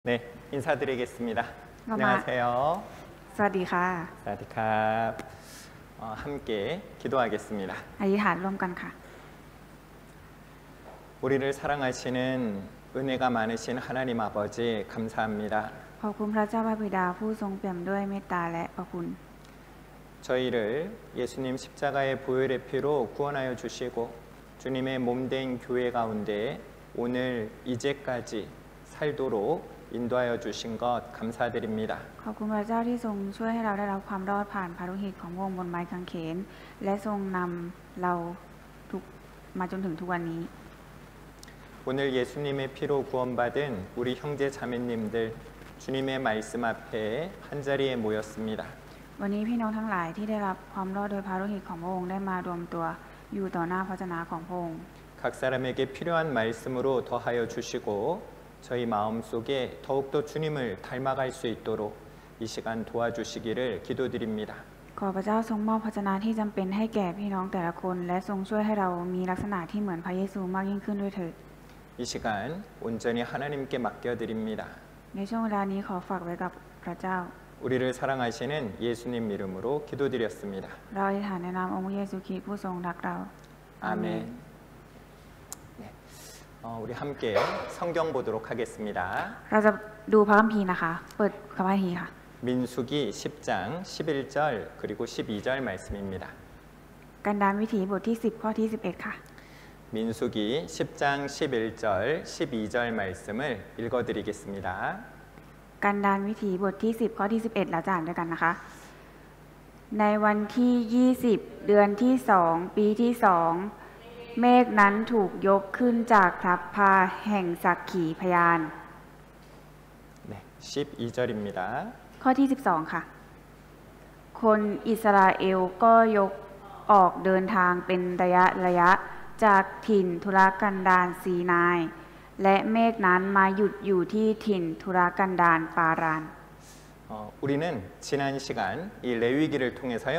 네, 인사드리겠습니다. เรามา 안녕하세요. สวัสดีค่ะ 사디캅. 함께 기도하겠습니다. อธิษฐานร่วมกันค่ะ 우리를 사랑하시는 은혜가 많으신 하나님 아버지 감사합니다. ขอบคุณพระเจ้าพระบิดาผู้ทรงเปี่ยมด้วยเมตตาและพระคุณ 저희를 예수님 십자가의 보혈의 피로 구원하여 주시고 주님의 몸된 교회 가운데 오늘 이제까지 살도록 인도하여 주신 것 감사드립니다. ขอบคุณพระเจ้าที่ทรงช่วยให้เราได้รับความรอดผ่านพระโลหิตของพระองค์บนไม้กางเขนและทรงนำเราทุกมาจนถึงทุกวันนี้ 오늘 예수님의 피로 구원받은 우리 형제 자매님들 주님의 말씀 앞에 한자리에 모였습니다. วันนี้พี่น้องทั้งหลายที่ได้รับความรอดโดยพระโลหิตของพระองค์ได้มารวมตัวอยู่ต่อหน้าพระเจ้าของพระองค์ 각 사람에게 필요한 말씀으로 더하여 주시고 저희 마음속에 더욱더 주님을 닮아갈 수 있도록 이 시간 도와주시기를 기도드립니다. ขอพระเจ้าทรงมอบพระชนะที่จำเป็นให้แก่พี่น้องแต่ละคนและทรงช่วยให้เรามีลักษณะที่เหมือนพระเยซูมากยิ่งขึ้นด้วยเถิด 이 시간 온전히 하나님께 맡겨드립니다. ในช่วงเวลานี้ขอฝากไว้กับพระเจ้า 우리를 사랑하시는 예수님 이름으로 기도드렸습니다. เราอธิษฐานในนามองค์พระเยซูคริสต์ผู้ทรงรักเรา 아멘. 네. 우리 함께 성경 보도록 하겠습니다. เราจะดูพระคัมภีร์นะคะเปิดพระคัมภีร์ค่ะ 민수기 10장 11절 그리고 12절 말씀입니다. กันดารวิถีบทที่10ข้อที่11ค่ะ 민수기 10장 11절 12절 말씀을 읽어드리겠습니다. กันดารวิถีบทที่10ข้อที่11เราจะอ่านด้วยกันนะคะในวันที่20เดือนที่2ปีที่2เมฆนั้นถูกยกขึ้นจากทัพพาแห่งสักขีพยาน 네, 12절입니다. ข้อที่12ค่ะคนอิสราเอลก็ยกออกเดินทางเป็นระยะจากถิ่นทุรกันดารซีนายและเมฆนั้นมาหยุดอยู่ที่ถิ่นทุรกันดารปาราน 우리는 지난 시간 이 레위기를 통해서요,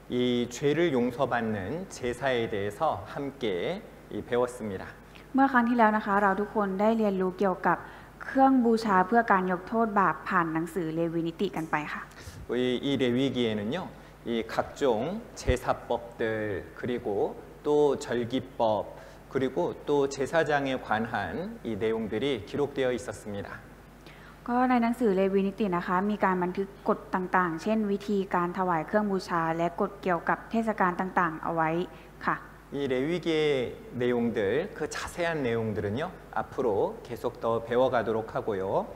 이 죄를 용서받는 제사에 대해서 함께 배웠습니다. เมื่อครั้งที่แล้วนะคะเราทุกคนได้เรียนรู้เกี่ยวกับเครื่องบูชาเพื่อการยกโทษบาปผ่านหนังสือเลวีนิติกันไปค่ะ 이 레위기에는요, 이 각종 제사법들 그리고 또 절기법 그리고 또 제사장에 관한 이 내용들이 기록되어 있었습니다. ก็ในหนังสือเลวีนิตินะคะมีการบันทึกกฎต่างๆเช่นวิธีการถวายเครื่องบูชาและกฎเกี่ยวกับเทศกาลต่างๆเอาไว้ค่ะ 이 레위기의 내용들, 그 자세한 내용들은요, 앞으로 계속 더 배워가도록 하고요.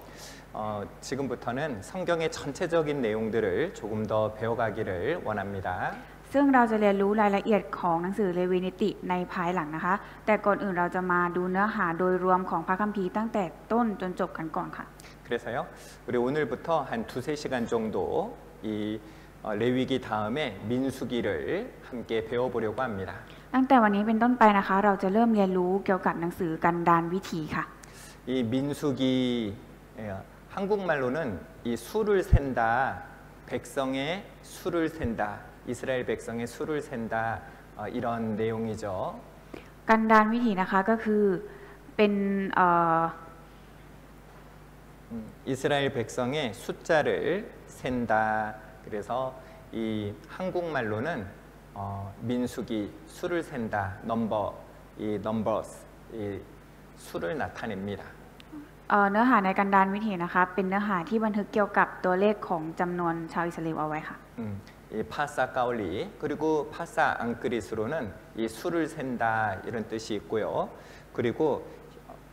지금부터는 성경의 전체적인 내용들을 조금 더 배워가기를 원합니다. ซึ่งเราจะเรียนรู้รายละเอียดของหนังสือเลวีนิติในภายหลังนะคะแต่ก่อนอื่นเราจะมาดูเนื้อหาโดยรวมของพระคัมภีร์ตั้งแต่ต้นจนจบกันก่อนค่ะ 그래서요, 우리 오늘부터 한 2-3시간 정도 이 레위기 다음에 민수기를 함께 배워보려고 합니다. ตั้งแต่วันนี้เป็นต้นไปนะคะเราจะเริ่มเรียนรู้เกี่ยวกับหนังสือกันดารวิถีค่ะ 이 민수기 한국말로는 이 수를 센다, 백성의 수를 센다, 이스라엘 백성의 수를 센다 이런 내용이죠. กันดารวิถีนะคะก็คือเป็น이스라엘 백성의 숫자를 센다. 그래서 이 한국말로는 민수기 수를 센다. 넘버 이 넘버스 이 수를 나타냅니다. เนื้อหาในกันดารวิถีนะคะเป็นเนื้อหาที่บันทึกเกี่ยวกับตัวเลขของจำนวนชาวอิสราเอลเอาไว้ค่ะ 이 파사 까올리 그리고 파사 앙크리스로는 이 수를 센다 이런 뜻이 있고요. 그리고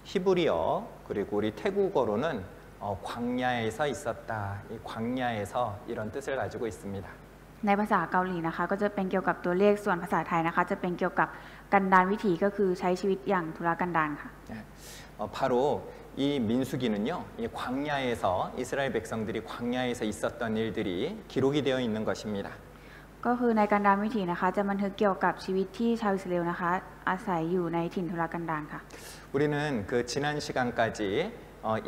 히브리어 그리고 우리 태국어로는 광야에서 있었다. 이 광야에서 이런 뜻을 가지고 있습니다. ในภาษาเกาหลีนะคะก็จะเป็นเกี่ยวกับตัวเลขส่วนภาษาไทยนะคะจะเป็นเกี่ยวกับกันดารวิถีก็คือใช้ชีวิตอย่างทุรกันดารค่ะ 바로 이 민수기는요, 이 광야에서 이스라엘 백성들이 광야에서 있었던 일들이 기록이 되어 있는 것입니다. ก็คือในกันดารวิถีนะคะจะบันทึกเกี่ยวกับชีวิตที่ชาวอิสราเอลนะคะอาศัยอยู่ในถิ่นทุรกันดารค่ะ 우리는 그 지난 시간까지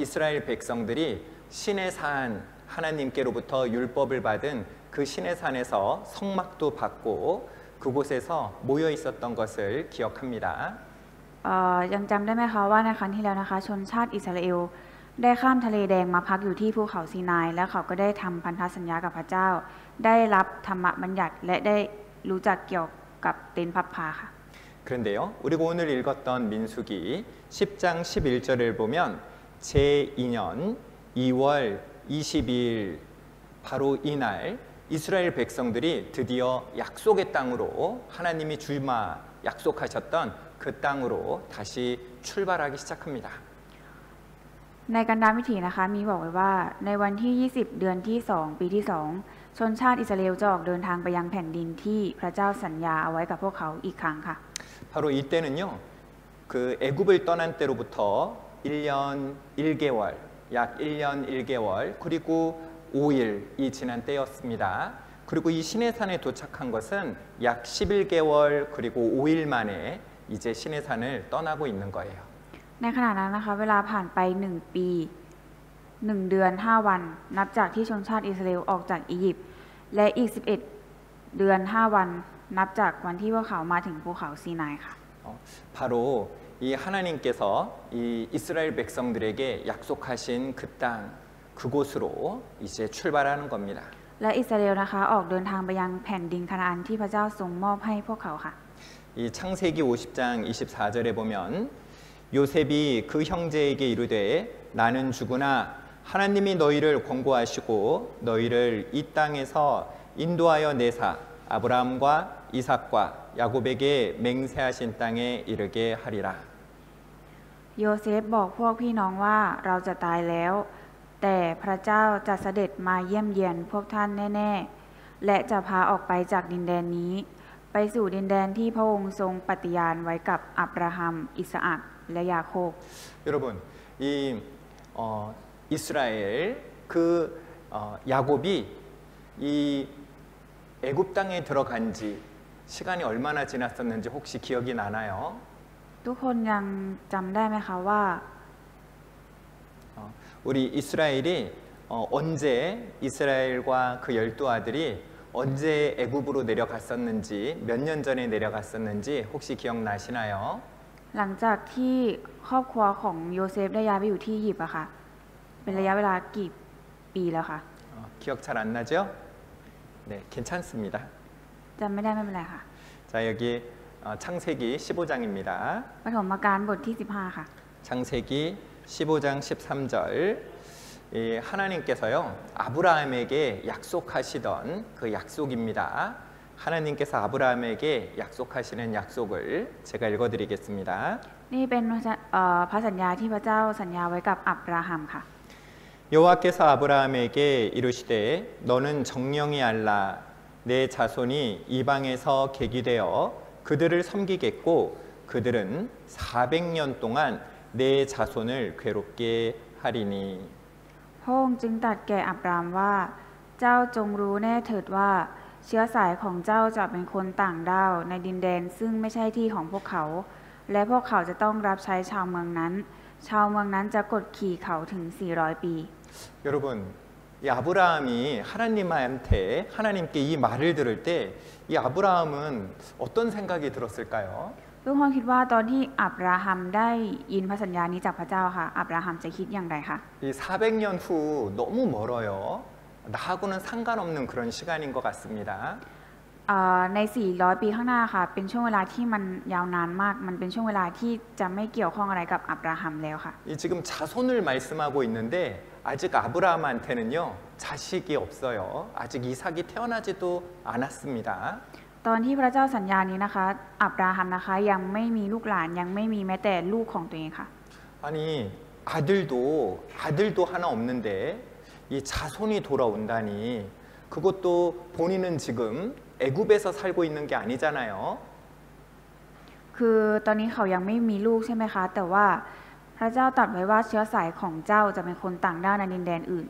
이스라엘 백성들이 신의 산 하나님께로부터 율법을 받은 그 신의 산에서 성막도 받고 그곳에서 모여 있었던 것을 기억합니다. ยังจำได้ไหมคะว่าในครั้งที่แล้วนะคะชนชาติอิสราเอล ได้ข้ามทะเลแดงมาพักอยู่ที่ภูเขาซีนายและเขาก็ได้ทำพันธสัญญากับพระเจ้าได้รับธรรมบัญญัติและได้รู้จักเกี่ยวกับเต็นท์พับผ้าค่ะ 그런데요, 우리가 오늘 읽었던 민수기 10장 11절을 보면 제2년 2월 20일 바로 이날 이스라엘 백성들이 드디어 약속의 땅으로 하나님이 주마 약속하셨던 그 땅으로 다시 출발하기 시작합니다. ในกันดารวิถีนะคะมีบอกไว้ว่าในวันที่20เดือนที่2ปีที่2ชนชาติอิสราเอลจะออกเดินทางไปยังแผ่นดินที่พระเจ้าสัญญาเอาไว้กับพวกเขาอีกครั้งค่ะ 바로 이때는요, 그 애굽을 떠난 때로부터 1년 1개월, 약 1년 1개월 그리고 5일이 지난 때였습니다. 그리고 이 시내산에 도착한 것은 약 11개월 그리고 5일 만에 이제 시내산을 떠나고 있는 거예요. ในขณะนั้นนะคะเวลาผ่านไป1ปี1เดือน5วันนับจากที่ชนชาติอิสราเอลออกจากอียิปต์และอีก11เดือน5วันนับจากวันที่พวกเขามาถึงภูเขาซีนายค่ะ 바로 이 하나님께서 이 이스라엘 백성들에게 약속하신 그 땅, 그곳으로 이제 출발하는 겁니다. และอิสราเอลนะคะออกเดินทางไปยังแผ่นดินคานาอันที่พระเจ้าทรงมอบให้พวกเขาค่ะ 이 창세기 50장 24절에 보면 요셉이 그 형제에게 이르되 나는 죽으나 하나님이 너희를 권고하시고 너희를 이 땅에서 인도하여 내사 아브라함과 이삭과 야곱에게 맹세하신 땅에 이르게 하리라. โยเซฟบอกพวกพี่น้องว่าเราจะตายแล้วแต่พระเจ้าจะเสด็จมาเยี่ยมเยียนพวกท่านแน่ๆและจะพาออกไปจากดินแดนนี้ไปสู่ดินแดนที่พระองค์ทรงปฏิญาณไว้กับอับราฮัมอิสอัคและยาโคบ 여러분 이 이스라엘 그 야곱이 이 애굽 땅에 들어간 지 시간이 얼마나 지났었는지 혹시 기억이 나나요? ทุกคนยังจำได้ไหมคะว่า 우리 이스라엘이 언제 이스라엘과 그 12아들이 언제 애굽으로 내려갔었는지 몇 년 전에 내려갔었는지 혹시 기억나시나요? หลังจากที่ครอบครัวของโยเซฟได้ย้ายไปอยู่ที่อียิปต์อะค่ะเป็นระยะเวลากี่ปีแล้วคะ 기억 잘 안 나죠? 네, 괜찮습니다. จำไม่ได้ไม่เป็นไรค่ะ 자, 여기 창세기 15장입니다. ปฐมกาลบทที่15ค่ะ 창세기 15장 13절 이 하나님께서요 아브라함에게 약속하시던 그 약속입니다. 하나님께서 아브라함에게 약속하시는 약속을 제가 읽어드리겠습니다. นี่เป็นพระสัญญาที่พระเจ้าสัญญาไว้กับอับราฮัมค่ะ 여호와께서 아브라함에게 이르시되 너는 정령이 알라 내 자손이 이방에서 계기되어 그들을 섬기겠고 그들은 400년 동안 내 자손을 괴롭게 하리니 พระองค์จึงตรัสแก่อับรามว่าเจ้าจงรู้แน่เถิดว่าเชื้อสายของเจ้าจะเป็นคนต่างด้าวในดินแดนซึ่งไม่ใช่ที่ของพวกเขาและพวกเขาจะต้องรับใช้ชาวเมืองนั้นชาวเมืองนั้นจะกดขี่เขาถึง400 ปี 여러분 이 아브라함이 하나님한테 하나님께 이 말을 들을 때 이 아브라함은 어떤 생각이 들었을까요? ทุกคนคิดว่าตอนที่อับราฮัมได้ยินพระสัญญานี้จากพระเจ้าค่ะอับราฮัมจะคิดอย่างไรคะ 이 400년 후 너무 멀어요. 나하고는 상관없는 그런 시간인 것 같습니다. ใน400 ปีข้างหน้าค่ะเป็นช่วงเวลาที่มันยาวนานมากมันเป็นช่วงเวลาที่จะไม่เกี่ยวข้องอะไรกับอับราฮัมแล้วค่ะ 이 지금 자손을 말씀하고 있는데 아직 아브라함한테는요 자식이 없어요. 아직 이삭이 태어나지도 않았습니다. ตอนที่พระเจ้าสัญญานี้นะคะอับราฮัมนะคะยังไม่มีลูกหลานยังไม่มีแม้แต่ลูกของตัวเองค่ะ 아니 아들도 하나 없는데 이 자손이 돌아온다니 그것도 본인은 지금 애굽에서 살고 있는 게 아니잖아요. คือตอนนี้เขายังไม่มีลูกใช่ไหมคะแต่ว่าพระเจ้าตรัสไว้ว่าเชื้อสายของเจ้าจะเป็นคนต่างด้าวในดินแดนอื่น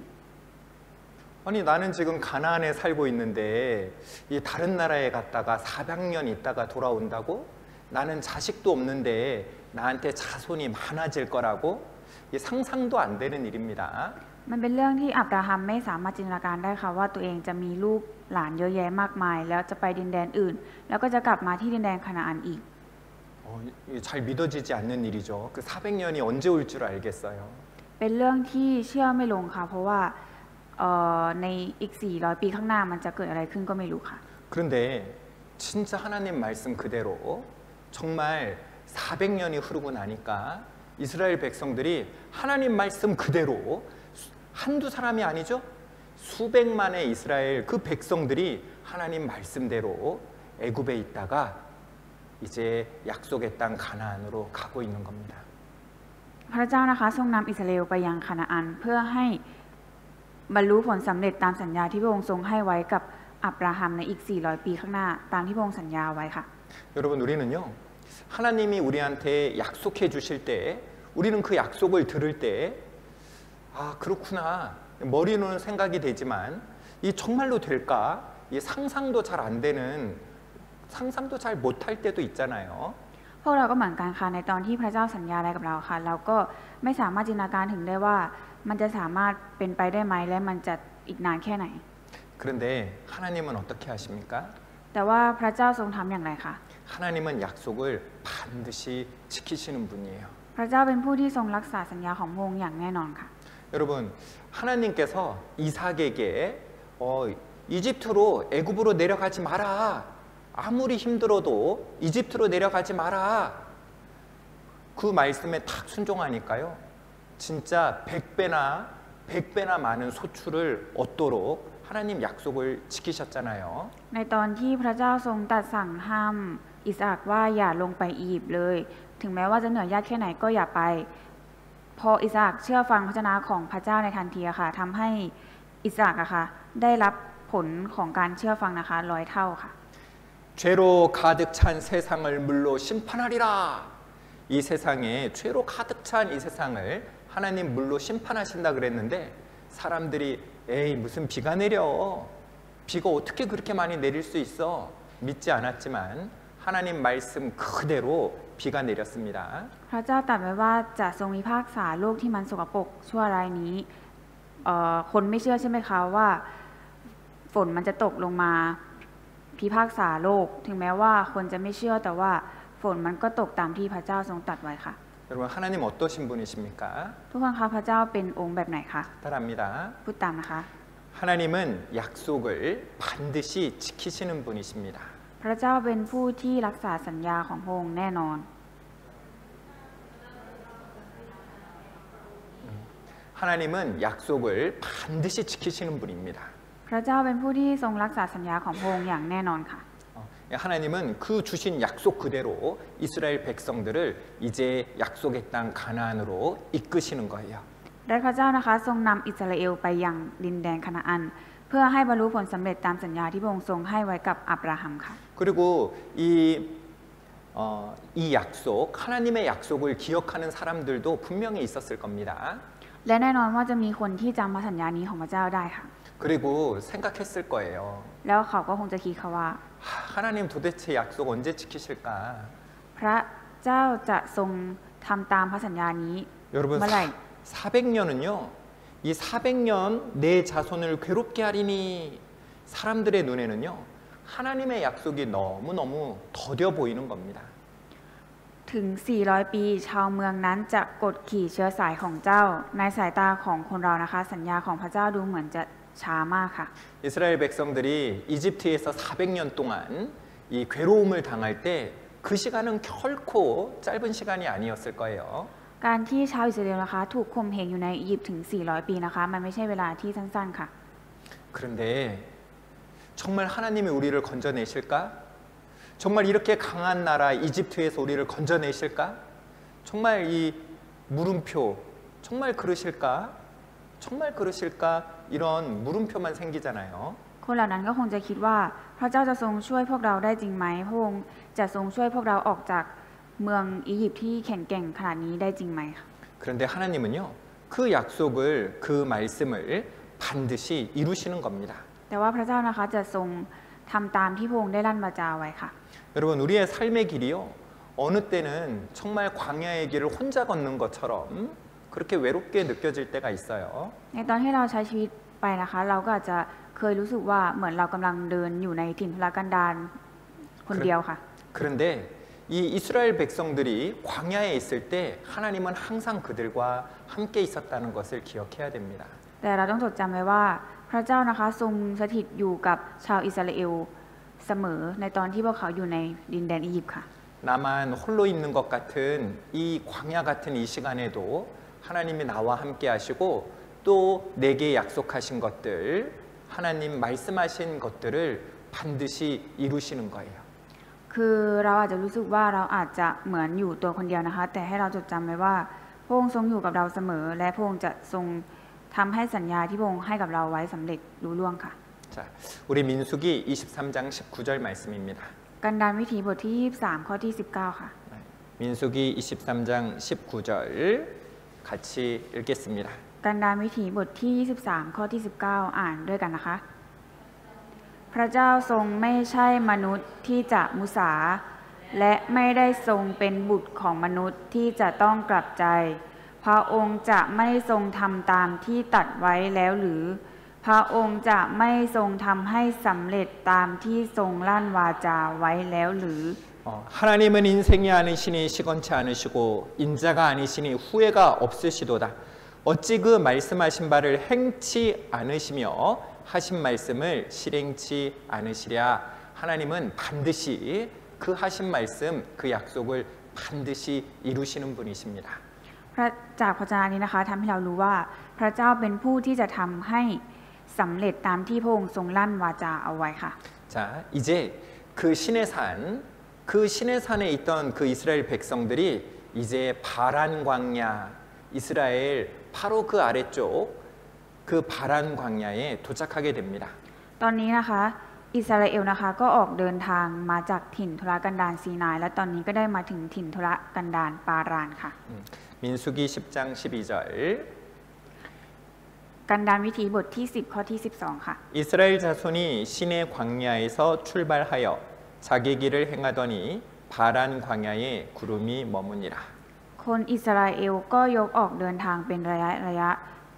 아니 나는 지금 가나안에 살고 있는데 이 다른 나라에 갔다가 400년 있다가 돌아온다고? 나는 자식도 없는데 나한테 자손이 많아질 거라고? 이 상상도 안 되는 일입니다. มันเป็นเรื่องที่อับราฮัมไม่สามารถจินตนาการได้ค่ะว่าตัวเองจะมีลูกหลานเยอะแยะมากมายแล้วจะไปดินแดนอื่นแล้วก็จะกลับมาที่ดินแดนคานาอันอีก 잘 믿어지지 않는 일이죠. 그 400년이 언제 올 줄 알겠어요. เป็นเรื่องที่เชื่อไม่ลงค่ะ เพราะว่าในอีก400 ปีข้างหน้ามันจะเกิดอะไรขึ้นก็ไม่รู้ค่ะ 그런데 진짜 하나님 말씀 그대로 정말 400년이 흐르고 나니까 이스라엘 백성들이 하나님 말씀 그대로 한두 사람이 아니죠? 수백만의 이스라엘 그 백성들이 하나님 말씀대로 애굽에 있다가 이제 약속의 땅 가나안으로 가고 있는 겁니다. พระเจ้านะคะทรงนำอิสราเอลไปยังคานาอันเพื่อให้บรรลุผลสำเร็จตามสัญญาที่พระองค์ทรงให้ไว้กับอับราฮัมในอีก400 ปีข้างหน้าตามที่พระองค์สัญญาไว้ค่ะ 여러분 우리는요 하나님이 우리한테 약속해 주실 때 우리는 그 약속을 들을 때 아 그렇구나 머리로는 생각이 되지만 이 정말로 될까 이 상상도 잘 안 되는 상상도 잘 못할 때도 있잖아요. พวกเราก็เหมือนกันค่ะในตอนที่พระเจ้าสัญญาอะไรกับเราค่ะเราก็ไม่สามารถจินตนาการถึงได้ว่ามันจะสามารถเป็นไปได้ไหมและมันจะอีกนานแค่ไหน 그런데 하나님은 어떻게 하십니까? แต่ว่าพระเจ้าทรงทำอย่างไรคะ 하나님은 약속을 반드시 지키시는 분이에요. พระเจ้าเป็นผู้ที่ทรงรักษาสัญญาของพระองค์อย่างแน่นอนค่ะ 여러분 하나님께서 이삭에게 이집트로 애굽으로 내려가지 마라. 아무리 힘들어도 이집트로 내려가지 마라. 그 말씀에 딱 순종하니까요. 진짜 100배나 많은 소출을 얻도록 하나님 약속을 지키셨잖아요. ในตอนที่พระเจ้าทรงตรัสสั่งห้ามอิสอัคว่าอย่าลงไปอียิปต์เลย ถึงแม้ว่าจะเหนื่อยยากแค่ไหนก็อย่าไป พออิสอัคเชื่อฟังพระวจนะของพระเจ้าในทันทีค่ะทำให้อิสอัคค่ะได้รับผลของการเชื่อฟังนะคะ100 เท่าค่ะ 죄로 가득 찬 세상을 물로 심판하리라. 이 세상에 죄로 가득 찬 이 세상을 하나님 물로 심판하신다 그랬는데 사람들이 에이 무슨 비가 내려. 비가 어떻게 그렇게 많이 내릴 수 있어. 믿지 않았지만 하나님 말씀 그대로 비가 내렸습니다. พระเจ้าตรัสไว้ว่าจะทรงพิพากษาโลกที่มันสกปรกชั่วร้ายนี้คนไม่เชื่อใช่ไหมคะว่าฝนมันจะตกลงมาพิพากษาโลกถึงแม้ว่าคนจะไม่เชื่อแต่ว่าฝนมันก็ตกตามที่พระเจ้าทรงตรัสไว้ค่ะ 여러분 하나님 어떠신 분이십니까? ทุกคนคะพระเจ้าเป็นองค์แบบไหนคะ 따라합니다. พูดตามนะคะ 하나님은 약속을 반드시 지키시는 분이십니다. พระเจ้าเป็นผู้ที่รักษาสัญญาของพระองค์แน่นอน 하나님은 약속을 반드시 지키시는 분입니다. พระเจ้าเป็นผู้ที่ทรงรักษาสัญญาของพระองค์อย่างแน่นอนค่ะ 하나님은 그 주신 약속 그대로 이스라엘 백성들을 이제 약속의 땅 가나안으로 이끄시는 거예요. และพระเจ้านะคะทรงนำอิสราเอลไปยังดินแดนคานาอันเพื่อให้บรรลุผลสำเร็จตามสัญญาที่พระองค์ทรงให้ไว้กับอับราฮัมค่ะ 그리고 이 약속 하나님의 약속을 기억하는 사람들도 분명히 있었을 겁니다. และแน่นอนว่าจะมีคนที่จำพระสัญญานี้ของพระเจ้าได้ค่ะ 그리고 생각했을 거예요. แล้วเขาก็คงจะคิดค่ะว่า 하나님 도대체 약속 언제 지키실까? พระเจ้าจะทรงทำตามพระสัญญานี้ 여러분 เมื่อไหร่ 400년은요. 이 400년 내 자손을 괴롭게 하리니 사람들의 눈에는요. 하나님의 약속이 너무너무 더뎌 보이는 겁니다. ถึง400 ปีชาวเมืองนั้นจะกดขี่เชื้อสายของเจ้าในสายตาของคนเรานะคะสัญญาของพระเจ้าดูเหมือนจะช้ามากค่ะ 이스라엘 백성들이 이집트에서 400년 동안 이 괴로움을 당할 때 그 시간은 결코 짧은 시간이 아니었을 거예요. การที่ชาวอิสราเอลนะคะถูกข่มเหงอยู่ในอียิปต์ถึง400 ปีนะคะมันไม่ใช่เวลาที่สั้นๆค่ะ 그런데 정말 하나님이 우리를 건져내실까? 정말 이렇게 강한 나라 이집트에서 우리를 건져내실까? 정말 이 물음표 정말 그러실까? 정말 그러실까? 이런 물음표만 생기잖아요. คนเหล่านั้นก็คงจะคิดว่าพระเจ้าจะทรงช่วยพวกเราได้จริงไหมพระองค์จะทรงช่วยพวกเราออกจากเมืองอียิปต์ที่แข็งแกร่งขนาดนี้ได้จริงไหม 그런데 하나님은요. 그 약속을 그 말씀을 반드시 이루시는 겁니다. แต่ว่าพระเจ้านะคะจะทรงทำตามที่พระองค์ได้ลั่นวาจาไว้ค่ะ 여러분 우리의 삶의 길이요. 어느 때는 정말 광야의 길을 혼자 걷는 것처럼 그렇게 외롭게 느껴질 때가 있어요. ในตอนที่เราใช้ชีวิตไปนะคะเราก็อาจจะเคยรู้สึกว่าเหมือนเรากำลังเดินอยู่ในถิ่นทุรกันดารคนเดียวค่ะ 그런데 이 이스라엘 백성들이 광야에 있을 때 하나님은 항상 그들과 함께 있었다는 것을 기억해야 됩니다. แต่เราต้องจดจำไว้ว่าพระเจ้านะคะทรงสถิตอยู่กับชาวอิสราเอลเสมอในตอนที่พวกเขาอยู่ในดินแดนอียิปต์ค่ะ 나만 홀로 있는 것 같은 이 광야 같은 이 시간에도 하나님이 나와 함께 하시고 또 내게 약속하신 것들 하나님 말씀하신 것들을 반드시 이루시는 거예요. คือเราอาจจะรู้สึกว่าเราอาจจะเหมือนอยู่ตัวคนเดียวนะคะแต่ให้เราจดจำไว้ว่าพระองค์ทรงอยู่กับเราเสมอและพระองค์จะทรงทำให้สัญญาที่พระองค์ให้กับเราไว้สำเร็จลุล่วงค่ะ 자, 우리 민수기 23장 19절 말씀입니다. กันดารวิถีบทที่23ข้อที่19ค่ะ 민수기 23장 19절 같이 읽겠습니다. กันดารวิถีบทที่23ข้อที่19อ่านด้วยกันนะคะ พระเจ้าทรงไม่ใช่มนุษย์ที่จะมุสาและไม่ได้ทรงเป็นบุตรของมนุษย์ที่จะต้องกลับใจ พระองค์จะไม่ทรงทำตามที่ตรัสไว้แล้วหรือพระองค์จะไม่ทรงทำให้สำเร็จตามที่ทรงลั่นวาจาไว้แล้วหรือ 하나님은 인생이 아니시니 시건치 않으시고 인자가 아니시니 후회가 없으시도다. 어찌 그 말씀하신 바를 행치 않으시며 하신 말씀을 실행치 않으시랴. 하나님은 반드시 그 하신 말씀, 그 약속을 반드시 이루시는 분이십니다. จากพระเจ้านี้นะคะทำให้เรารู้ว่าพระเจ้าเป็นผู้ที่จะทำให้สำเร็จตามที่พระองค์ทรงลั่นวาจาเอาไว้ค่ะ 자, 이제 그 신의 산에 있던 그 이스라엘 백성들이 이제 바란 광야, 이스라엘 바로 그 아래쪽 그 바란 광야에 도착하게 됩니다. ตอนนี้นะคะอิสราเอลนะคะก็ออกเดินทางมาจากถิ่นทุรกันดารซีนายและตอนนี้ก็ได้มาถึงถิ่นทุรกันดารปารานค่ะ 민수기 10장 12절 กันดารวิถีบทที่10ข้อที่12ค่ะ 이스라엘 자손이 시내 광야에서 출발하여 자기 길을 행하더니 바란 광야에 구름이 머무니라. คนอิสราเอลก็ยกออกเดินทางเป็นระยะ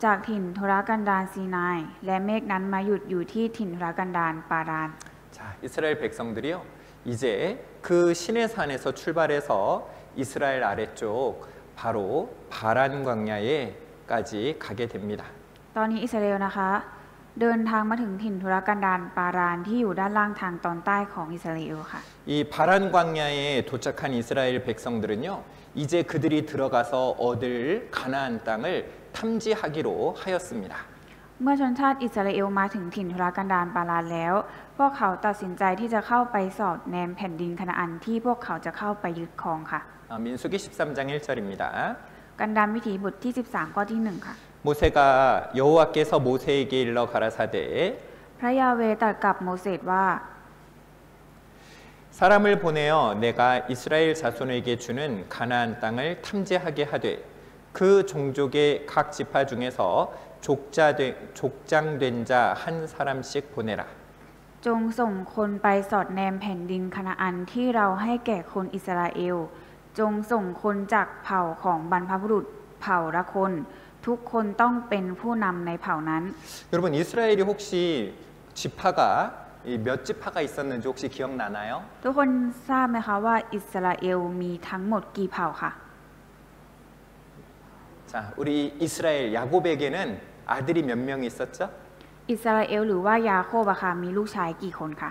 จากถิ่นทุรกันดารซีนายและเมฆนั้นมาหยุดอยู่ที่ถิ่นทุรกันดารปาราน 자, 이스라엘 백성들이요. 이제 그 시내 산에서 출발해서 이스라엘 아래쪽 바로 바란 광야에까지 가게 됩니다. ตอนนี้อิสราเอลนะคะเดินทางมาถึงถิ่นทุรกันดารปารานที่อยู่ด้านล่างทางตอนใต้ของอิสราเอลค่ะ 이 바란 광야에 도착한 이스라엘 백성들은요. 이제 그들이 들어가서 얻을 가나안 땅을 탐지하기로 하였습니다. เมื่อชนชาติอิสราเอลมาถึงถิ่นทุรกันดารปารานแล้วพวกเขาตัดสินใจที่จะเข้าไปสอดแนมแผ่นดินคานาอันที่พวกเขาจะเข้าไปยึดครองค่ะ 민수기 13장 1절입니다. กันดารวิถีบทที่13ข้อที่1ค่ะ 모세가 여호와께서 모세에게 일러 가라사대 พระยาเวห์ตรัสกับโมเสสว่า 사람을 보내어 내가 이스라엘 자손에게 주는 가나안 땅을 탐지하게 하되 그 종족의 각 지파 중에서 족장된 자 한 사람씩 보내라. จงส่งคนไปสอดแนมแผ่นดินคานาอันที่เราให้แก่คนอิสราเอลจงส่งคนจากเผ่าของบรรพบุรุษเผ่าละคนทุกคนต้องเป็นผู้นำในเผ่านั้น 여러분 이스라엘이 혹시 지파가 몇 지파가 있었는지 혹시 기억나나요? ทุกคนทราบไหมคะว่าอิสราเอลมีทั้งหมดกี่เผ่าค่ะ 자, 우리 이스라엘 야곱에게는 아들이 몇 명 있었죠? อิสราเอลหรือว่ายาโคบอะค่ะมีลูกชายกี่คนคะ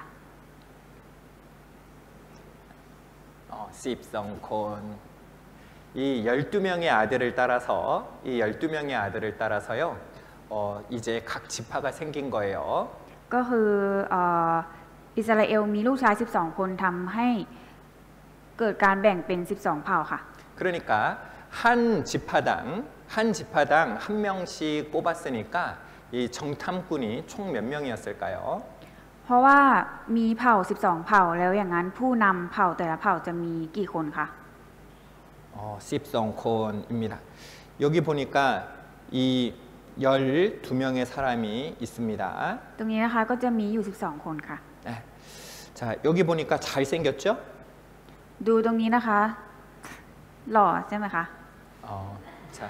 12콘. 이 12명의 아들을 따라서 이 12명의 아들을 따라서요. 이제 각 지파가 생긴 거예요. ก็คืออิสราเอลมีลูกชาย12คนทำให้เกิดการแบ่งเป็น12เผ่าค่ะ 그러니까 한 지파당 한 명씩 뽑았으니까 이 정탐꾼이 총 몇 명이었을까요? เพราะว่ามีเผ่า12เผ่าแล้วอย่างนั้นผู้นำเผ่าแต่ละเผ่าจะมีกี่คนคะ 12콘입니다. 여기 보니까 이 12명의 사람이 있습니다. ตรงนี้นะคะก็จะมีอยู่12คนค่ะ 네. 자, 여기 보니까 잘생겼죠? ดูตรงนี้นะคะหล่อใช่ไหมคะ 자,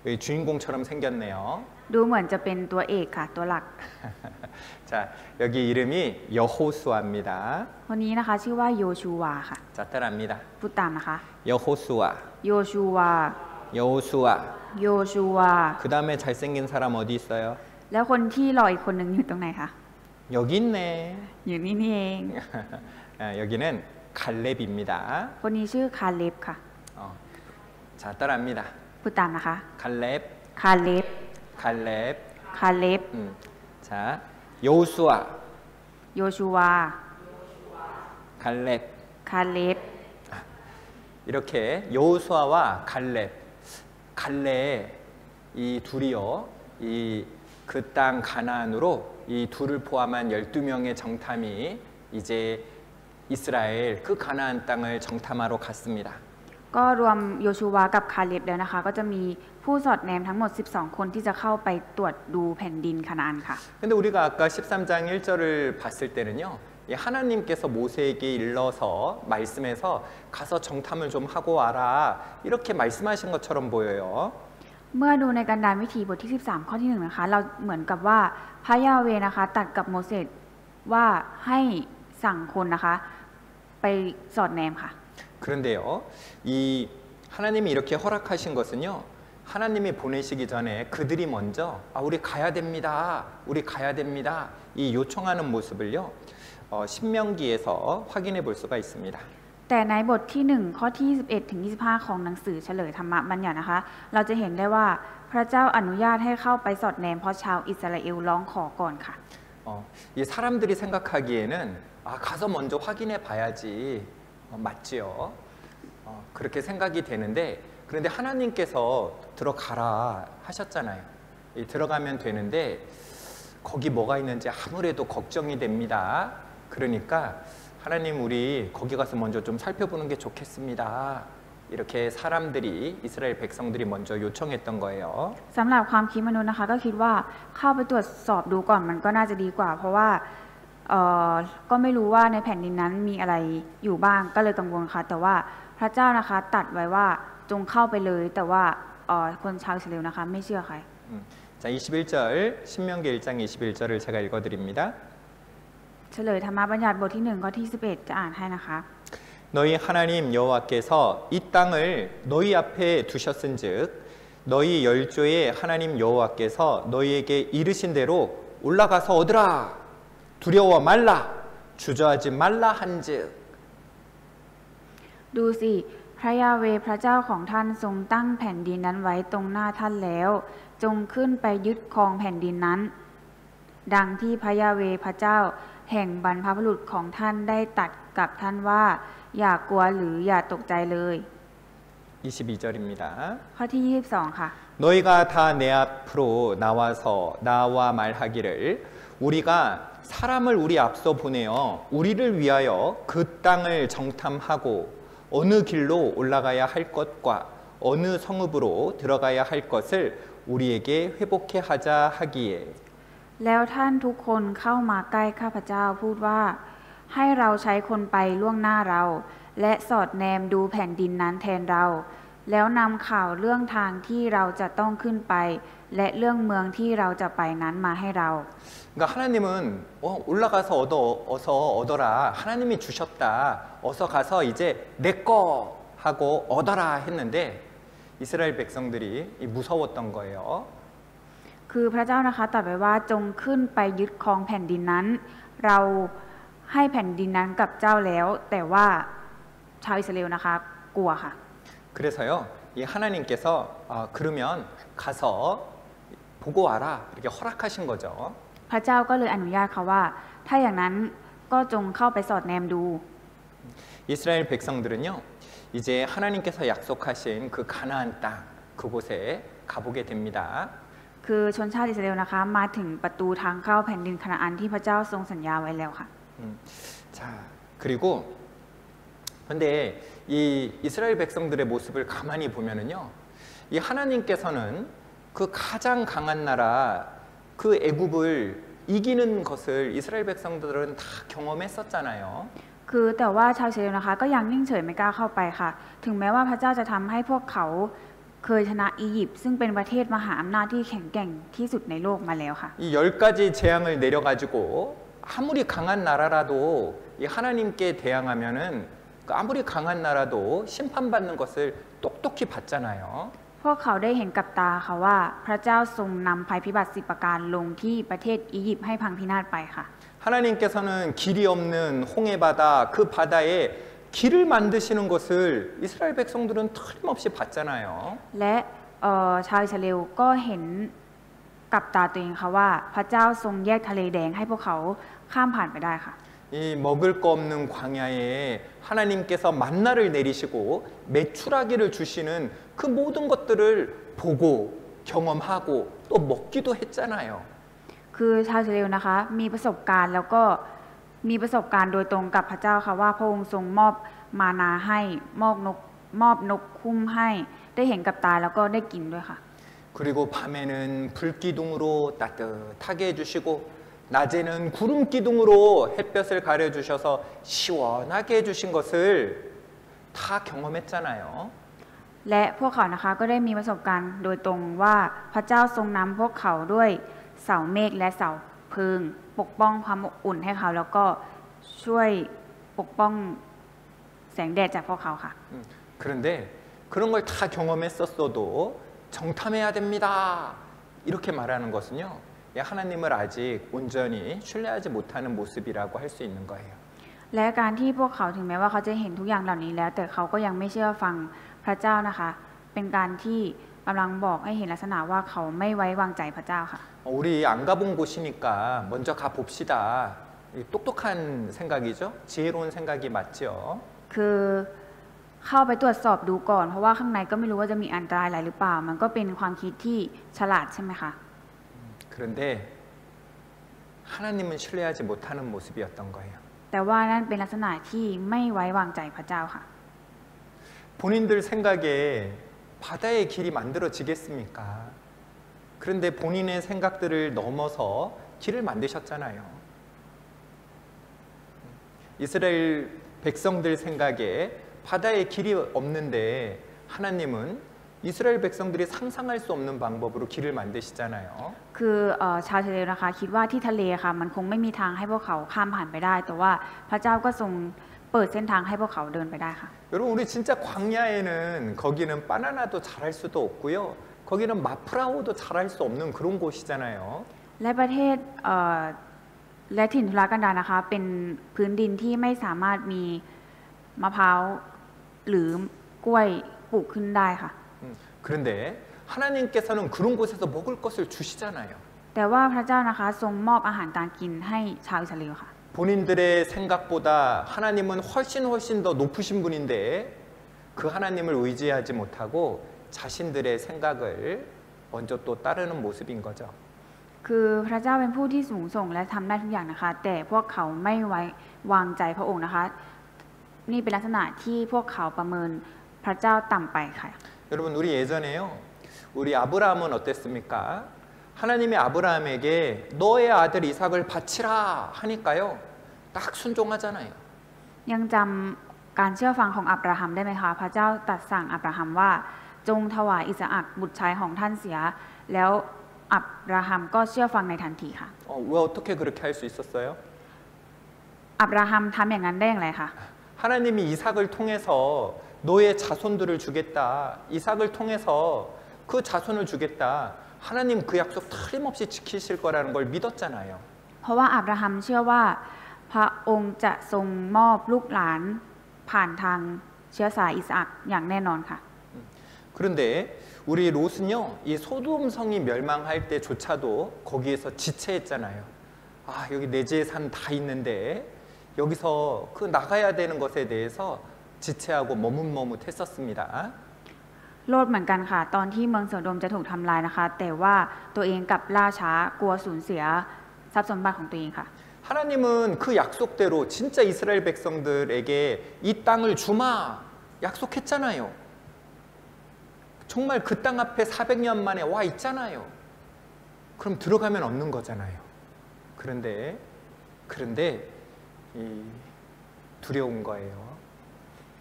여기 주인공처럼 생겼네요. ดูเหมือนจะเป็นตัวเอกค่ะตัวหลัก 자, 여기 이름이 여호수아입니다. คนนี้นะคะชื่อว่าโยชูวาค่ะ 자, 따라합니다. พูดตามนะคะ 여호수아, โยชูวา 여호수아. โยชูวา 그 다음에 잘생긴 사람 어디 있어요? แล้วคนที่หล่ออีกคนหนึ่งอยู่ตรงไหนคะ 여기 있네. อยู่นี่นี่เอง 아, 여기는 갈렙입니다. คนนี้ชื่อคาเลบค่ะ 자, 따라합니다. พูดตามนะคะ 갈렙, คาเลบ 갈렙. คาเลบ 자, 여호수아, โยชูวา 갈렙. คาเลบ 이렇게 여호수아와 갈렙, 갈렙 이 둘이요, 이 그 땅 가나안으로 이 둘을 포함한 12명의 정탐이 이제 이스라엘 그 가나안 땅을 정탐하러 갔습니다. ก็รวมโยชูวากับคาเลบแล้วนะคะ ก็จะมีผู้สอดแนมทั้งหมด 12 คนที่จะเข้าไปตรวจดูแผ่นดินคานาอันค่ะ 근데 우리가 아까 13장 1절을 봤을 때는요. 이 하나님께서 모세에게 일러서 말씀해서 가서 정탐을 좀 하고 와라 이렇게 말씀하신 것처럼 보여요. เมื่อดูในกันดารวิถีบทที่ 13 ข้อที่ 1 นะคะ เราเหมือนกับว่าพระยาเวนะคะตัดกับโมเสสว่าให้สั่งคนนะคะไปสอดแนมค่ะ 그런데요, 이 하나님이 이렇게 허락하신 것은요, 하나님이 보내시기 전에 그들이 먼저 우리 가야 됩니다, 우리 가야 됩니다 이 요청하는 모습을요, 신명기에서 확인해 볼 수가 있습니다. แต่ในบทที่ 1 ข้อที่ 21 ถึง 25 ของหนังสือเฉลยธรรมบัญญัตินะคะ เราจะเห็นได้ว่าพระเจ้าอนุญาตให้เข้าไปสอดแนมเพราะชาวอิสราเอลร้องขอก่อนค่ะ 이 사람들이 생각하기에는 가서 먼저 확인해 봐야지 맞지요. 그렇게 생각이 되는데 그런데 하나님께서 들어가라 하셨잖아요. 들어가면 되는데 거기 뭐가 있는지 아무래도 걱정이 됩니다. 그러니까 하나님 우리 거기 가서 먼저 좀 살펴보는 게 좋겠습니다. 이렇게 사람들이 이스라엘 백성들이 먼저 요청했던 거예요. สำหรับความคิดมนุษย์นะคะก็คิดว่าเข้าไปตรวจสอบดูก่อนมันก็น่าจะดีกว่า เพราะว่าก็ไม่รู้ว่าในแผ่นดินนั้นมีอะไรอยู่บ้างก็เลยกังวลค่ะแต่ว่าพระเจ้านะคะตัดไว้ว่าจงเข้าไปเลยแต่ว่าคนชาวอิสราเอลนะคะไม่เชื่อใคร 자, 21절 신명기 1장 21절을 제가 읽어드립니다. เฉลยธรรมบัญญัติบทที่ 1 ข้อที่ 11 จะอ่านให้นะคะ 너희 하나님 여호와께서 이 땅을 너희 앞에 두셨은즉 너희 열조의 하나님 여호와께서 너희에게 이르신 대로 올라가서 얻으라 두려워 말라 주저하지 말라 한즉 ดูสิพระยาเวห์พระเจ้าของท่านทรงตั้งแผ่นดินนั้นไว้ตรงหน้าท่านแล้วจงขึ้นไปยึดครองแผ่นดินนั้น ดังที่พระยาเวห์พระเจ้าแห่งบรรพบุรุษของท่านได้ตรัสกับท่านว่าอย่ากลัวหรืออย่าตกใจเลย 22절입니다. ข้อที่ 22 ค่ะ 너희가 다 내 앞으로 나와서 나와 말하기를 우리가 사람을 우리 앞서 보내어 우리를 위하여 그 땅을 정탐하고 어느 길로 올라가야 할 것과 어느 성읍으로 들어가야 할 것을 우리에게 회복해 하자 하기에 แล้วท่านทุกคนเข้ามาใกล้ข้าพเจ้าพูดว่าให้เราใช้คนไปล่วงหน้าเราและสอดแนมดูแผ่นดินนั้นแทนเราแล้วนำข่าวเรื่องทางที่เราจะต้องขึ้นไปและเรื่องเมืองที่เราจะไปนั้นมาให้เรา 그러니까 하나님은 올라가서 어서 얻어라 하나님이 주셨다 어서 가서 이제 내 거 하고 얻어라 했는데 이스라엘 백성들이 무서웠던 거예요. คือพระเจ้านะคะตรัสไว้ว่าจงขึ้นไปยึดครองแผ่นดินนั้นเราให้แผ่นดินนั้นกับเจ้าแล้วแต่ว่าชาวอิสราเอลนะคะกลัวค่ะ 그래서요 이 하나님께서 그러면 가서 보고 와라 이렇게 허락하신 거죠. พระเจ้าก็เลยอนุญาตเขาว่าถ้าอย่างนั้นก็จงเข้าไปสอดแนมดู 이스라엘 백성들은요 이제 하나님께서 약속하신 그 가나안 땅 그곳에 가보게 됩니다. คือชนชาติอิสราเอลนะคะมาถึงประตูทางเข้าแผ่นดินคานาอันที่พระเจ้าทรงสัญญาไว้แล้วค่ะ 자 그리고 근데 이 이스라엘 백성들의 모습을 가만히 보면은요 이 하나님께서는 그 가장 강한 나라 그 애굽을 이기는 것을 이스라엘 백성들은 다 경험했었잖아요. คือแต่ว่าชาวอิสราเอลนะคะก็ยังนิ่งเฉยไม่กล้าเข้าไปค่ะถึงแม้ว่าพระเจ้าจะทำให้พวกเขา เคยชนะอียิปต์ซึ่งเป็นประเทศมหาอำนาจที่แข็งแกร่งที่สุดในโลกมาแล้วค่ะ 이 10가지 재앙을 내려가지고 아무리 강한 나라라도 이 하나님께 대항하면은 그 아무리 강한 나라도 심판받는 것을 똑똑히 봤잖아요. พวกเขาได้เห็นกับตาค่ะว่าพระเจ้าทรงนำภัยพิบัติ10 ประการลงที่ประเทศอียิปต์ให้พังพินาศไปค่ะ 하나님께서는 길이 없는 홍해 바다 그 바다에 길을 만드시는 것을 이스라엘 백성들은 틀림없이 봤잖아요. และชาวอิสราเอลก็เห็นกับตาตัวเองค่ะว่าพระเจ้าทรงแยกทะเลแดงให้พวกเขาข้ามผ่านไปได้ค่ะ 이 먹을 거 없는 광야에 하나님께서 만나를 내리시고 메추라기를 주시는 그 모든 것들을 보고 경험하고 또 먹기도 했잖아요. คือชาวอิสราเอลนะคะมีประสบการณ์แล้วก็มีประสบการณ์โดยตรงกับพระเจ้าค่ะว่าพระองค์ทรงมอบมานาให้มอบนกคุ้มให้ได้เห็นกับตาแล้วก็ได้กินด้วยค่ะ 그리고 밤에는 불기둥으로 따뜻하게 해주시고 낮에는 구름 기둥으로 햇볕을 가려주셔서 시원하게 해주신 것을 다 경험했잖아요. และพวกเขานะคะก็ได้มีประสบการณ์โดยตรงว่าพระเจ้าทรงนำพวกเขาด้วยเสาเมฆและเสาเพลิงปกป้องความอบอุ่นให้เขาแล้วก็ช่วยปกป้องแสงแดดจากพวกเขาค่ะ 그런데 그런 걸 다 경험했었어도 정탐해야 됩니다. 이렇게 말하는 것은요. 하나님을 아직 온전히 신뢰하지 못하는 모습이라고 할 수 있는 거예요. และการที่พวกเขาถึงแม้ว่าเขาจะเห็นทุกอย่างเหล่านี้แล้วแต่เขาก็ยังไม่เชื่อฟังพระเจ้านะคะเป็นการที่กำลังบอกให้เห็นลักษณะว่าเขาไม่ไว้วางใจพระเจ้าค่ะ 우리 안 가본 곳이니까 먼저 가 봅시다. 똑똑한 생각이죠. 지혜로운 생각이 맞죠. คือเข้าไปตรวจสอบดูก่อนเพราะว่าข้างในก็ไม่รู้ว่าจะมีอันตรายอะไรหรือเปล่ามันก็เป็นความคิดที่ฉลาดใช่ไหมคะ 그런데 하나님은 신뢰하지 못하는 모습이었던 거예요. แต่ว่านั่นเป็นลักษณะที่ไม่ไว้วางใจพระเจ้าค่ะ 본인들 생각에 바다의 길이 만들어지겠습니까? 그런데 본인의 생각들을 넘어서 길을 만드셨잖아요. 이스라엘 백성들 생각에 바다에 길이 없는데 하나님은 이스라엘 백성들이 상상할 수 없는 방법으로 길을 만드시잖아요. คือชาวอิสราเอลนะคะคิดว่าที่ทะเลค่ะมันคงไม่มีทางให้พวกเขาข้ามผ่านไปได้แต่ว่าพระเจ้าก็ทรงเปิดเส้นทางให้พวกเขาเดินไปได้ค่ะ 여러분 우리 진짜 광야에는 거기는 바나나도 자랄 수도 없고요. 거기는 마프라우도 자랄 수 없는 그런 곳이잖아요. และประเทศและถิ่นทุรกันดารนะคะเป็นพื้นดินที่ไม่สามารถมีมะพร้าวหรือกล้วยปลูกขึ้นได้ค่ะ 그런데 하나님께서는 그런 곳에서 먹을 것을 주시잖아요. แต่ว่าพระเจ้านะคะทรงมอบอาหารการกินให้ชาวอิสราเอลค่ะ 본인들의 생각보다 하나님은 훨씬 더 높으신 분인데 그 하나님을 의지하지 못하고 자신들의 생각을 먼저 또 따르는 모습인 거죠. คือพระเจ้าเป็นผู้ที่สูงส่งและทำได้ทุกอย่างนะคะแต่พวกเขาไม่ไว้วางใจพระองค์นะคะนี่เป็นลักษณะที่พวกเขาประเมินพระเจ้าต่ำไปค่ะ 여러분 우리 예전에요. 우리 아브라함은 어땠습니까? 하나님이 아브라함에게 너의 아들 이삭을 바치라 하니까요. 딱 순종하잖아요. ยังจำการเชื่อฟังของอับราฮัมได้ไหมคะพระเจ้าตรัสสั่งอับราฮัมว่าจงถวายอิสอัคบุตรชายของท่านเสียแล้วอับราฮัมก็เชื่อฟังในทันทีค่ะ 왜 어떻게 그렇게 할 수 있었어요? อับราฮัมทำอย่างนั้นได้อย่างไรคะ 하나님이 이삭을 통해서 너의 자손들을 주겠다. 이삭을 통해서 그 자손을 주겠다. 하나님 그 약속 틀림없이 지키실 거라는 걸 믿었잖아요. เพราะว่าอับราฮัมเชื่อว่าพระองค์จะทรงมอบลูกหลานผ่านทางเชื้อสายอิสอัคอย่างแน่นอนค่ะ 그런데 우리 롯은요. 이 소돔 성이 멸망할 때조차도 거기에서 지체했잖아요. 아, 여기 내 재산 다 있는데 여기서 그 나가야 되는 것에 대해서 지체하고 머뭇머뭇했었습니다. โลดเหมือนกันค่ะตอนที่เมืองโสโดมจะถูกทำลายนะคะแต่ว่าตัวเองกลับล่าช้ากลัวสูญเสียทรัพย์สมบัติของตัวเองค่ะ 하나님은 그 약속대로 진짜 이스라엘 백성들에게 이 땅을 주마 약속했잖아요. 정말 그 땅 앞에 400년 만에 와 있잖아요. 그럼 들어가면 얻는 거잖아요. 그런데 이 두려운 거예요.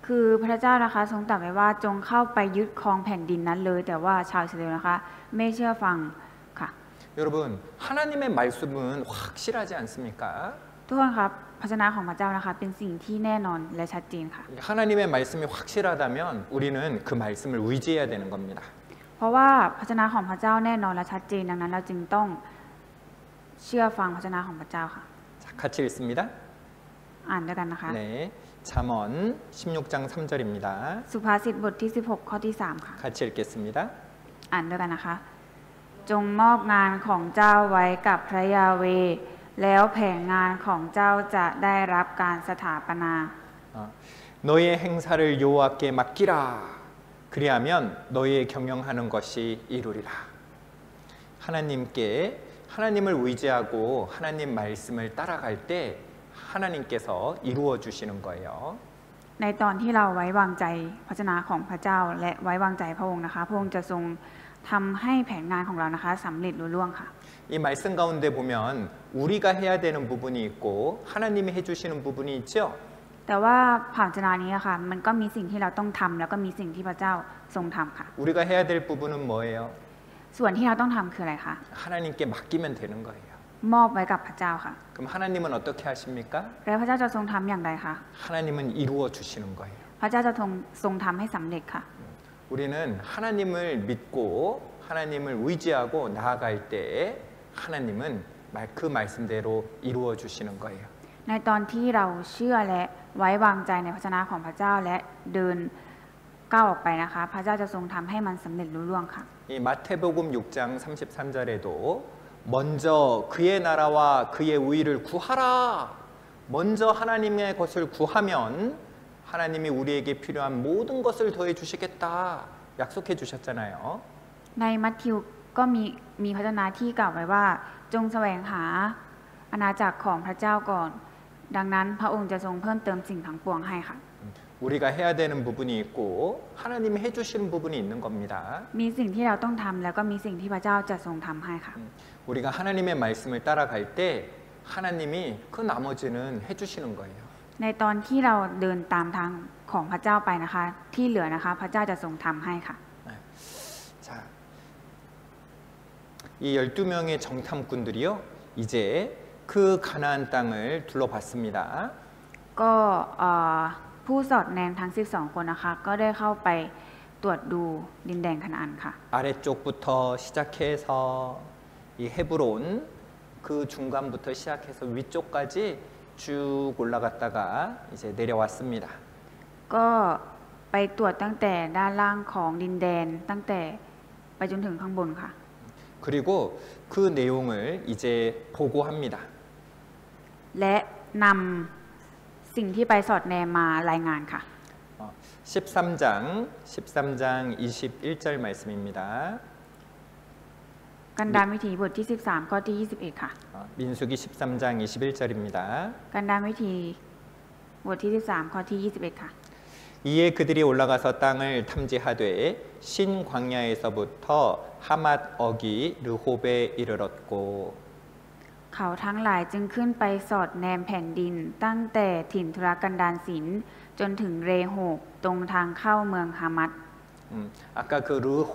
ค คือพระเจ้านะคะทรงตรัสไว้ว่าจงเข้าไปยึดครองแผ่นดินนั้นเลย แต่ว่าชาวอิสราเอลนะคะไม่เชื่อฟังค่ะ 여러분, 하나님의 말씀은 확실하지 않습니까? ทุกคนครับพระชนะของพระเจ้านะคะเป็นสิ่งที่แน่นอนและชัดเจนค่ะ 하나님의 말씀이 확실하다면 우리는 그 말씀을 의지해야 되는 겁니다. เพราะว่าพระชนะของพระเจ้าแน่นอนและชัดเจนดังนั้นเราจึงต้องเชื่อฟังพระชนะของพระเจ้าค่ะ 자, 같이 읽습니다. อ่านด้วยกันนะคะ 네, 잠언 16장 3절입니다. สุภาษิตบทที่ 16 ข้อที่ 3 ค่ะ 같이 읽겠습니다. อ่านด้วยกันนะคะ จงมอบงานของเจ้าไว้กับพระยาเวห์แล้วแผนงานของเจ้าจะได้รับการสถาปนา 너의 행사를 여호와께 맡기라. 그리하면 너의 경영하는 것이 이루리라. 하나님을 의지하고 하나님 말씀을 따라갈 때 하나님께서 이루어 주시는 거예요. ในตอนที่เราไว้วางใจพระชนะของพระเจ้าและไว้วางใจพระองค์นะคะพระองค์จะทรงทำให้แผนงานของเรานะคะสำเร็จลุล่วงค่ะ 이 말씀 가운데 보면 우리가 해야 되는 부분이 있고 하나님이 해주시는 부분이 있죠. แต่ว่าผ่านชนะนี้นะคะมันก็มีสิ่งที่เราต้องทำแล้วก็มีสิ่งที่พระเจ้าทรงทำค่ะ 우리가 해야 될 부분은 뭐예요? ส่วนที่เราต้องทำคืออะไรคะ 하나님께 맡기면 되는 거예요. มอบไว้กับพระเจ้าค่ะ 그럼 하나님은 어떻게 하십니까? แล้วพระเจ้าจะทรงทำอย่างไรคะ 하나님은 이루어 주시는 거예요. พระเจ้าจะทรงทำให้สำเร็จค่ะ 우리는 하나님을 믿고 하나님을 의지하고 나아갈 때 하나님은 그 말씀대로 이루어 주시는 거예요. ในตอนที่เราเชื่อและไว้วางใจในพระชนะของพระเจ้าและเดินก้าวออกไปนะคะพระเจ้าจะทรงทำให้มันสำเร็จลุล่วงค่ะ 이 마태복음 6장 33절에도 먼저 그의 나라와 그의 의를 구하라. 먼저 하나님의 것을 구하면 하나님이 우리에게 필요한 모든 것을 더해 주시겠다. 약속해 주셨잖아요. ในมัทธิวก็มีพระชนะที่กล่าวไว้ว่าจงแสวงหาอาณาจักรของพระเจ้าก่อน ดังนั้นพระองค์จะทรงเพิ่มเติมสิ่งทั้งปวงให้ค่ะ 우리가 해야 되는 부분이 있고 하나님이 해주시는 부분이 있는 겁니다. มีสิ่งที่เราต้องทำแล้วก็มีสิ่งที่พระเจ้าจะทรงทำให้ค่ะ 우리가 하나님의 말씀을 따라갈 때 하나님이 그 나머지는 해주시는 거예요. ในตอนที่เราเดินตามทางของพระเจ้าไปนะคะ ที่เหลือนะคะพระเจ้าจะทรงทำให้ค่ะ 자, 이 12명의 정탐꾼들이요 이제 그 가나안 땅을 둘러봤습니다. ก็ผู้สอดแนมทั้ง 12 คนนะคะก็ได้เข้าไปตรวจดูดินแดนคานาอันค่ะ 아래쪽부터 시작해서 이 헤브론 그 중간부터 시작해서 위쪽까지 쭉 올라갔다가 이제 내려왔습니다. ก็ไปตรวจตั้งแต่ด้านล่างของดินแดนตั้งแต่ไปจนถึงข้างบนค่ะ 그리고 그 내용을 이제 보고합니다. และนำสิ่งที่ไปสอดแนมมารายงานค่ะ 13장 21절 말씀입니다. กันดารวิถีบทที่ 13 ข้อที่ 21 ค่ะ 민수기 13장 21절입니다. กันดารวิถีบทที่ 13 ข้อที่ 21 ค่ะ 이에 그들이 올라가서 땅을 탐지하되 신 광야에서부터 하맛 어기 르홉에 이르렀고 เขาทั้งหลายจึงขึ้นไปสอดแนมแผ่นดินตั้งแต่ถิ่นทุรกันดารศิลป์จนถึงเรโฮบตรงทางเข้าเมืองฮามัด 아까 그 르홉,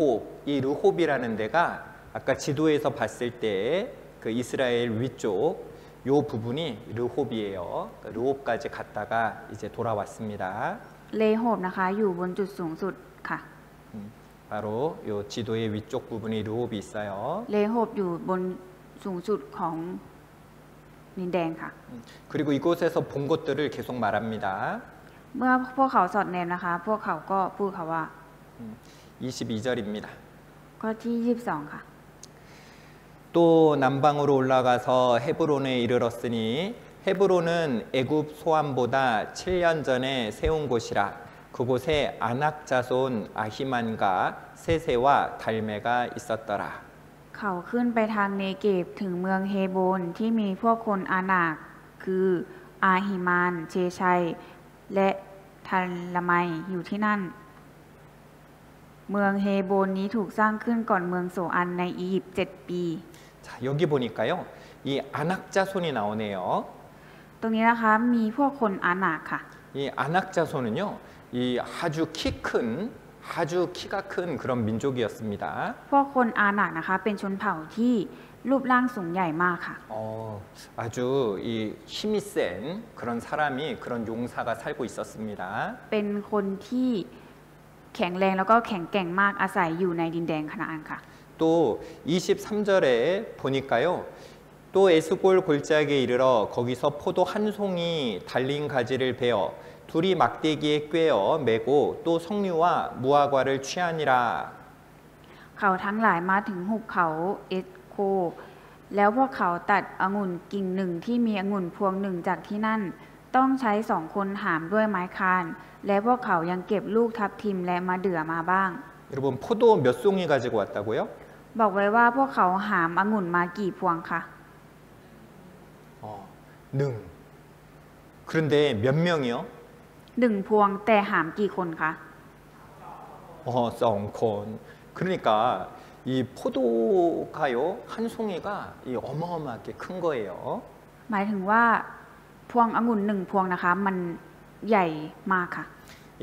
이 르홉이라는 데가 아까 지도에서 봤을 때 그 이스라엘 위쪽 요 부분이 르홉이에요. 르홉까지 갔다가 이제 돌아왔습니다. เลโฮบนะคะอยู่บนจุดสูงสุดค่ะ 바로 요 지도의 위쪽 부분이 르홉이 있어요. เลโฮบอยู่บนสูงสุดของดินแดนค่ะ 그리고 이곳에서 본 것들을 계속 말합니다. เมื่อพวกเขาสอดแนมนะคะ พวกเขาก็พูดค่ะว่า 22절입니다. ข้อที่ 22 ค่ะ 또 남방으로 올라가서 헤브론에 이르렀으니 헤브론은 애굽 소암보다 7년 전에 세운 곳이라 그곳에 아낙 자손 아히만과 세세와 달메가 있었더라. เขาขึ้นไปทางเนเกบถึงเมืองเฮโบนที่มีพวกคนอานาคคืออาฮิมานเชชัยและทันละไมอยู่ที่นั่น เมืองเฮโบนนี้ถูกสร้างขึ้นก่อนเมืองโซอันในอียิปต์7 ปี 자, 여기 보니까요. 이 아낙 자손이 나오네요. ตรงนี้นะคะมีพวกคนอานาคค่ะ 이 아낙 자손은요. 이 아주 아주 키가 큰 그런 민족이었습니다. พวกคนอาหนักนะคะเป็นชนเผ่าที่รูปร่างสูงใหญ่มากค่ะ 아주 이 힘이 센 그런 사람이 그런 용사가 살고 있었습니다. เป็นคนที่แข็งแรงแล้วก็แข็งแกร่งมากอาศัยอยู่ในดินแดนคณาอันค่ะ 또 23절에 보니까요. 또 에스골 골짜기에 이르러 거기서 포도 한 송이 달린 가지를 베어 둘이 막대기에 꿰어 메고 또 석류와 무화과를 취하니라. เขาทั้งหลายมาถึงหุบเขาเอสโคแล้วพวกเขาตัดองุ่นกิ่งหนึ่งที่มีองุ่นพวงหนึ่งจากที่นั่นต้องใช้2 คนหามด้วยไม้คานและพวกเขายังเก็บลูกทับทิมและมะเดื่อมาบ้าง 여러분 포도 몇 송이 가지고 왔다고요? บอกไว้ว่าพวกเขาหามองุ่นมากี่พวงคะ 능. 그런데 몇 명이요? 1 พวงแต่หามกี่คนคะ 2콘. 그러니까 이 포도가요 한 송이가 이 어마어마하게 큰 거예요. หมายถึงว่าพวงองุ่น1 พวงนะคะมันใหญ่มากค่ะ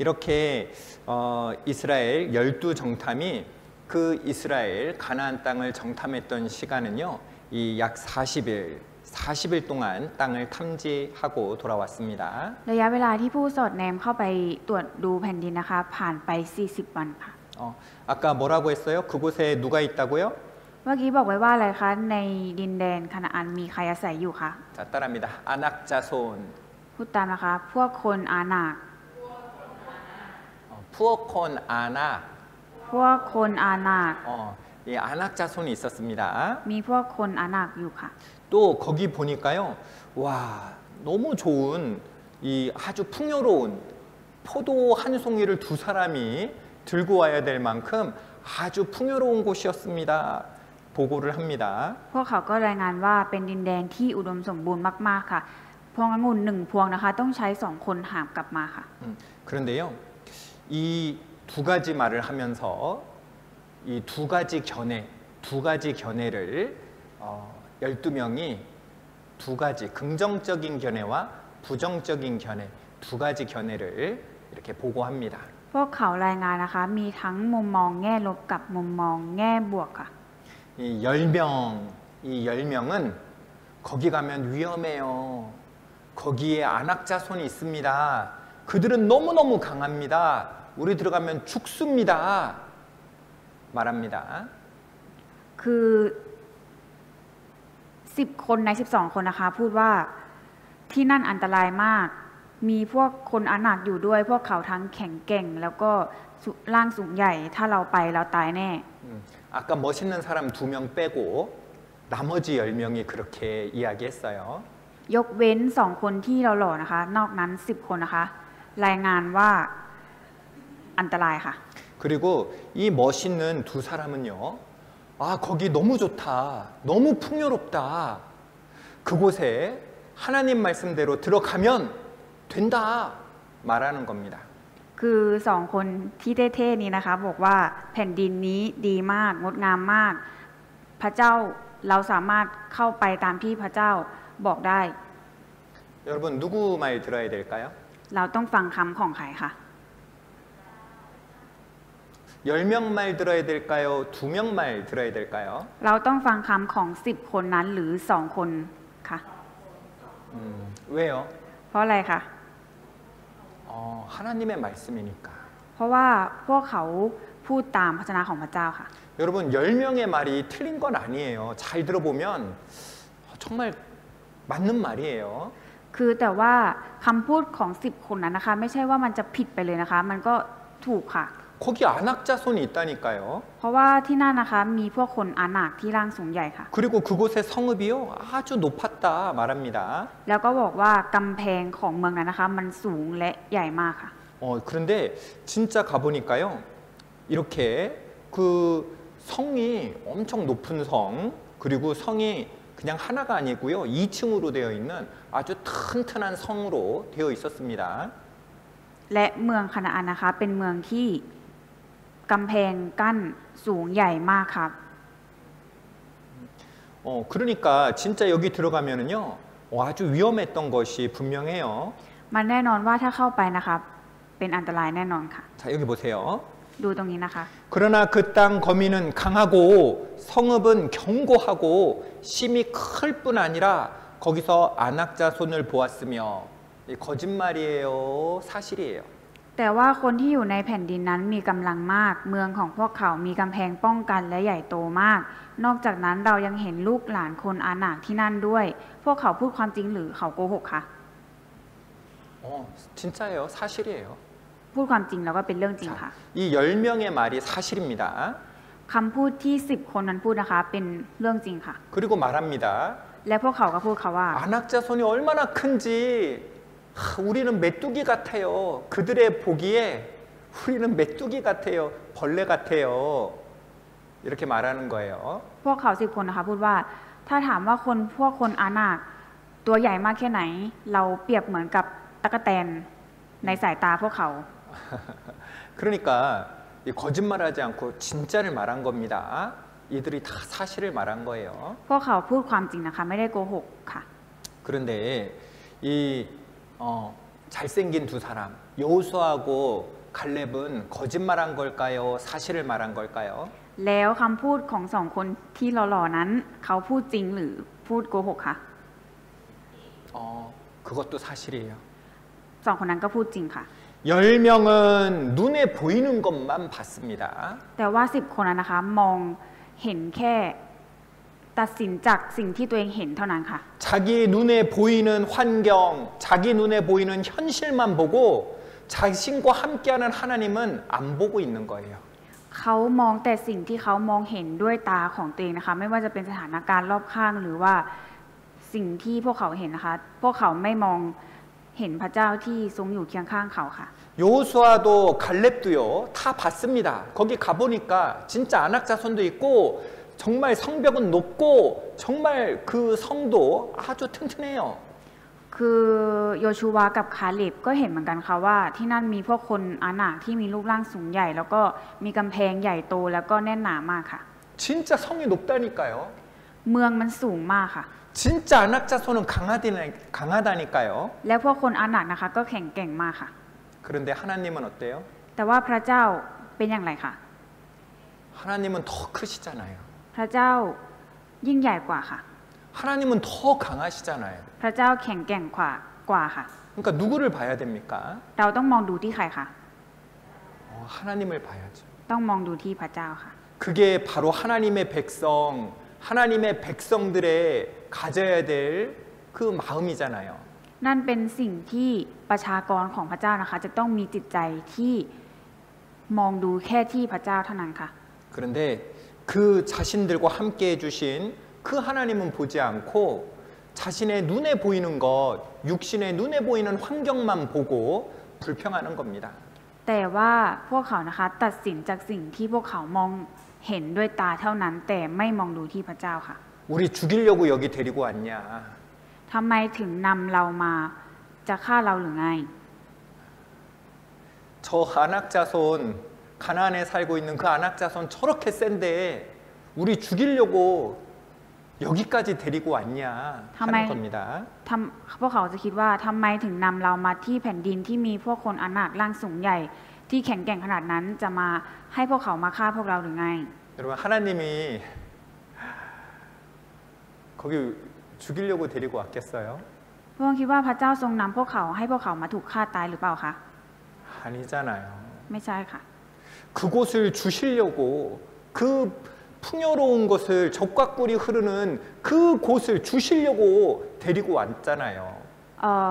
이렇게 이스라엘 12 정탐이 그 이스라엘 가나안 땅을 정탐했던 시간은요. 이 약 40일 동안 땅을 탐지하고 돌아왔습니다. ระยะเวลาที่ผู้สอดแนมเข้าไปตรวจดูแผ่นดินนะคะผ่านไป40 วันค่ะ 아까 뭐라고 했어요? 그곳에 누가 있다고요? เมื่อกี้บอกไว้ว่าอะไรคะในดินแดนคณาอันมีใครอาศัยอยู่คะ 자, 따라합니다. 아낙자손. พูดตามนะคะพวกคนอาหนัก 푸어콘 아낙. พวกคนอาหนัก 이 아낙자손이 있었습니다. มีพวกคนอาหนักอยู่ค่ะ 또 거기 보니까요. 와, 너무 좋은 이 아주 풍요로운 포도 한 송이를 2 사람이 들고 와야 될 만큼 아주 풍요로운 곳이었습니다. 보고를 합니다. พวกเขาก็รายงานว่าเป็นดินแดนที่อุดมสมบูรณ์มากๆค่ะพวงองุ่น1 พวงนะคะต้องใช้2 คนหามกลับมาค่ะ 그런데요. 이 2 가지 말을 하면서 이 2 가지 견해를 12명이 2 가지 긍정적인 견해와 부정적인 견해 2 가지 견해를 이렇게 보고합니다. พวกเขารายงานนะคะมีทั้งมุมมองแง่ลบกับมุมมองแง่บวกค่ะ 이 10명은 거기 가면 위험해요. 거기에 안악자손이 있습니다. 그들은 너무너무 강합니다. 우리 들어가면 죽습니다. 말합니다. คือ10 คนใน12 คนนะคะพูดว่าที่นั่นอันตรายมากมีพวกคนอาหนักอยู่ด้วยพวกเขาทั้งแข็งแกร่งแล้วก็ร่างสูงใหญ่ถ้าเราไปเราตายแน่ 아까 멋있는 사람 2명 빼고 나머지 10명이 그렇게 이야기했어요. ยกเว้น2 คนที่เราหล่อนะคะนอกนั้น10 คนนะคะรายงานว่าอันตรายค่ะ 그리고 이 멋있는 2 사람은요. 아, 거기 너무 좋다. 너무 풍요롭다. 그곳에 하나님 말씀대로 들어가면 된다. 말하는 겁니다. คือ2 คนที่เท่ๆนี้นะคะบอกว่าแผ่นดินนี้ดีมากงดงามมากพระเจ้าเราสามารถเข้าไปตามที่พระเจ้าบอกได้ 여러분 누구 말 들어야 될까요? เราต้องฟังคำของใครคะ 10명 말 들어야 될까요? 2명 말 들어야 될까요? เราต้องฟังคำของ10 คนนั้นหรือ2 คนคะ 왜요? เพราะอะไรคะ 하나님의 말씀이니까. เพราะว่าพวกเขาพูดตามพระชนะของพระเจ้าค่ะ 여러분 10명의 말이 틀린 건 아니에요. 잘 들어보면 정말 맞는 말이에요. คือแต่ว่าคำพูดของ10 คนนั้นนะคะไม่ใช่ว่ามันจะผิดไปเลยนะคะมันก็ถูกค่ะ 거기 안악자손이 있다니까요. เพราะว่าที่นั่นนะคะมีพวกคนอาหนักที่ร่างสูงใหญ่ค่ะ 그리고 그곳의 성읍이요 아주 높았다 말합니다. แล้วก็บอกว่ากำแพงของเมืองนั้นนะคะมันสูงและใหญ่มากค่ะ 그런데 진짜 가보니까요 이렇게 그 성이 엄청 높은 성 그리고 성이 그냥 하나가 아니고요 2층으로 되어 있는 아주 튼튼한 성으로 되어 있었습니다. และเมืองคณาอันนะคะเป็นเมืองที่กำแพงกั้นสูงใหญ่มากครับ 그러니까 진짜 여기 들어가면은요 아주 위험했던 것이 분명해요. มันแน่นอนว่าถ้าเข้าไปนะคะ เป็นอันตรายแน่นอนค่ะ 자, 여기 보세요. ดูตรงนี้นะคะ 그러나 그 땅 거민은 강하고 성읍은 견고하고 심이 클 뿐 아니라 거기서 안악자손을 보았으며 이 거짓말이에요, 사실이에요. แต่ว่าคนที่อยู่ในแผ่นดินนั้นมีกำลังมาก เมืองของพวกเขามีกำแพงป้องกันและใหญ่โตมาก นอกจากนั้นเรายังเห็นลูกหลานคนอานาคที่นั่นด้วย พวกเขาพูดความจริงหรือเขาโกหกคะ 진짜예요, 사실이에요. พูดความจริงแล้วก็เป็นเรื่องจริงค่ะ 이 10명의 말이 사실입니다. คำพูดที่10คนนั้นพูดนะคะเป็นเรื่องจริงค่ะ 그리고 말합니다. และพวกเขาก็พูดค่ะว่า 안악자손이 얼마나 큰지 우리는 메뚜기 같아요. 그들의 보기에 우리는 메뚜기 같아요. 벌레 같아요. 이렇게 말하는 거예요. พวกเขา10คนนะคะพูดว่าถ้าถามว่าพวกคนอานาคตัวใหญ่มากแค่ไหน เราเปรียบเหมือนกับตั๊กแตนในสายตาพวกเขา 그러니까 이 거짓말하지 않고 진짜를 말한 겁니다. 이들이 다 사실을 말한 거예요. พวกเขาพูดความจริงนะคะไม่ได้โกหกค่ะ 그런데 이 잘생긴 두 사람 여호수아하고 갈렙은 거짓말한 걸까요? 사실을 말한 걸까요? แล้วคำพูดของสองคนที่หล่อๆนั้นเขาพูดจริงหรือพูดโกหกคะ 그것도 사실이에요. สองคนนั้นก็พูดจริงค่ะ 10명은 눈에 보이는 것만 봤습니다. แต่ว่า10คนนั้นนะคะมองเห็นแค่ตัดสินจากสิ่งที่ตัวเองเห็นเท่านั้นค่ะ 자기 눈에 보이는 환경, 자기 눈에 보이는 현실만 보고 자신과 함께하는 하나님은 안 보고 있는 거예요. เขามองแต่สิ่งที่เขามองเห็นด้วยตาของตัวเองนะคะไม่ว่าจะเป็นสถานการณ์รอบข้างหรือว่าสิ่งที่พวกเขาเห็นนะคะพวกเขาไม่มองเห็นพระเจ้าที่ทรงอยู่เคียงข้างเขาค่ะ 여호수아도 갈렙도요 다 봤습니다. 거기 가보니까 진짜 안악자손도 있고 정말 성벽은 높고 정말 그 성도 아주 튼튼해요. คือโยชูวากับคาเลบก็เห็นเหมือนกันค่ะว่าที่นั่นมีพวกคนอานาคที่มีรูปร่างสูงใหญ่แล้วก็มีกำแพงใหญ่โตแล้วก็แน่นหนามากค่ะ 진짜 성이 높다니까요. เมืองมันสูงมากค่ะ 진짜 안악자손은 강하다니까요. แล้วพวกคนอานาคนะคะก็แข็งแกร่งมากค่ะ 그런데 하나님은 어때요? แต่ว่าพระเจ้าเป็นอย่างไรคะ 하나님은 더 크시잖아요. พระเจ้ายิ่งใหญ่กว่าค่ะ 하나님은 더 강하시잖아요. พระเจ้าแข็งแกร่งกว่าค่ะ 그러니까 누구를 봐야 됩니까? เราต้องมองดูที่ใครคะ 하나님을 봐야죠. ต้องมองดูที่พระเจ้าค่ะ 그게 바로 하나님의 백성, 하나님의 백성들의 가져야 될 그 마음이잖아요. นั่นเป็นสิ่งที่ประชากรของพระเจ้านะคะจะต้องมีจิตใจที่มองดูแค่ที่พระเจ้าเท่านั้นค่ะ 그런데 그 자신들과 함께 해주신 그 하나님은 보지 않고 자신의 눈에 보이는 것, 육신의 눈에 보이는 환경만 보고 불평하는 겁니다. แต่ว่าพวกเขานะคะตัดสินจากสิ่งที่พวกเขามองเห็นด้วยตาเท่านั้น แต่ไม่มองดูที่พระเจ้าค่ะ 우리 죽이려고 여기 데리고 왔냐? ทำไมถึงนำเรามาจะฆ่าเราหรือไง 저 안악자손 가나안에 살고 있는 그 안악자손 저렇게 센데 우리 죽이려고 여기까지 데리고 왔냐 하는 겁니다. พวกเขาจะคิดว่าทำไมถึงนำเรามาที่แผ่นดินที่มีพวกคนอานาคร่างสูงใหญ่ที่แข็งแกร่งขนาดนั้นจะมาให้พวกเขามาฆ่าพวกเราหรือไง 여러분 하나님이 거기 죽이려고 데리고 왔겠어요? พวกคิดว่าพระเจ้าทรงนำพวกเขาให้พวกเขามาถูกฆ่าตายหรือเปล่าคะ 아니잖아요. ไม่ใช่ค่ะ 그곳을 주시려고 그 풍요로운 것을 적과 꿀이 흐르는 그 곳을 주시려고 데리고 왔잖아요.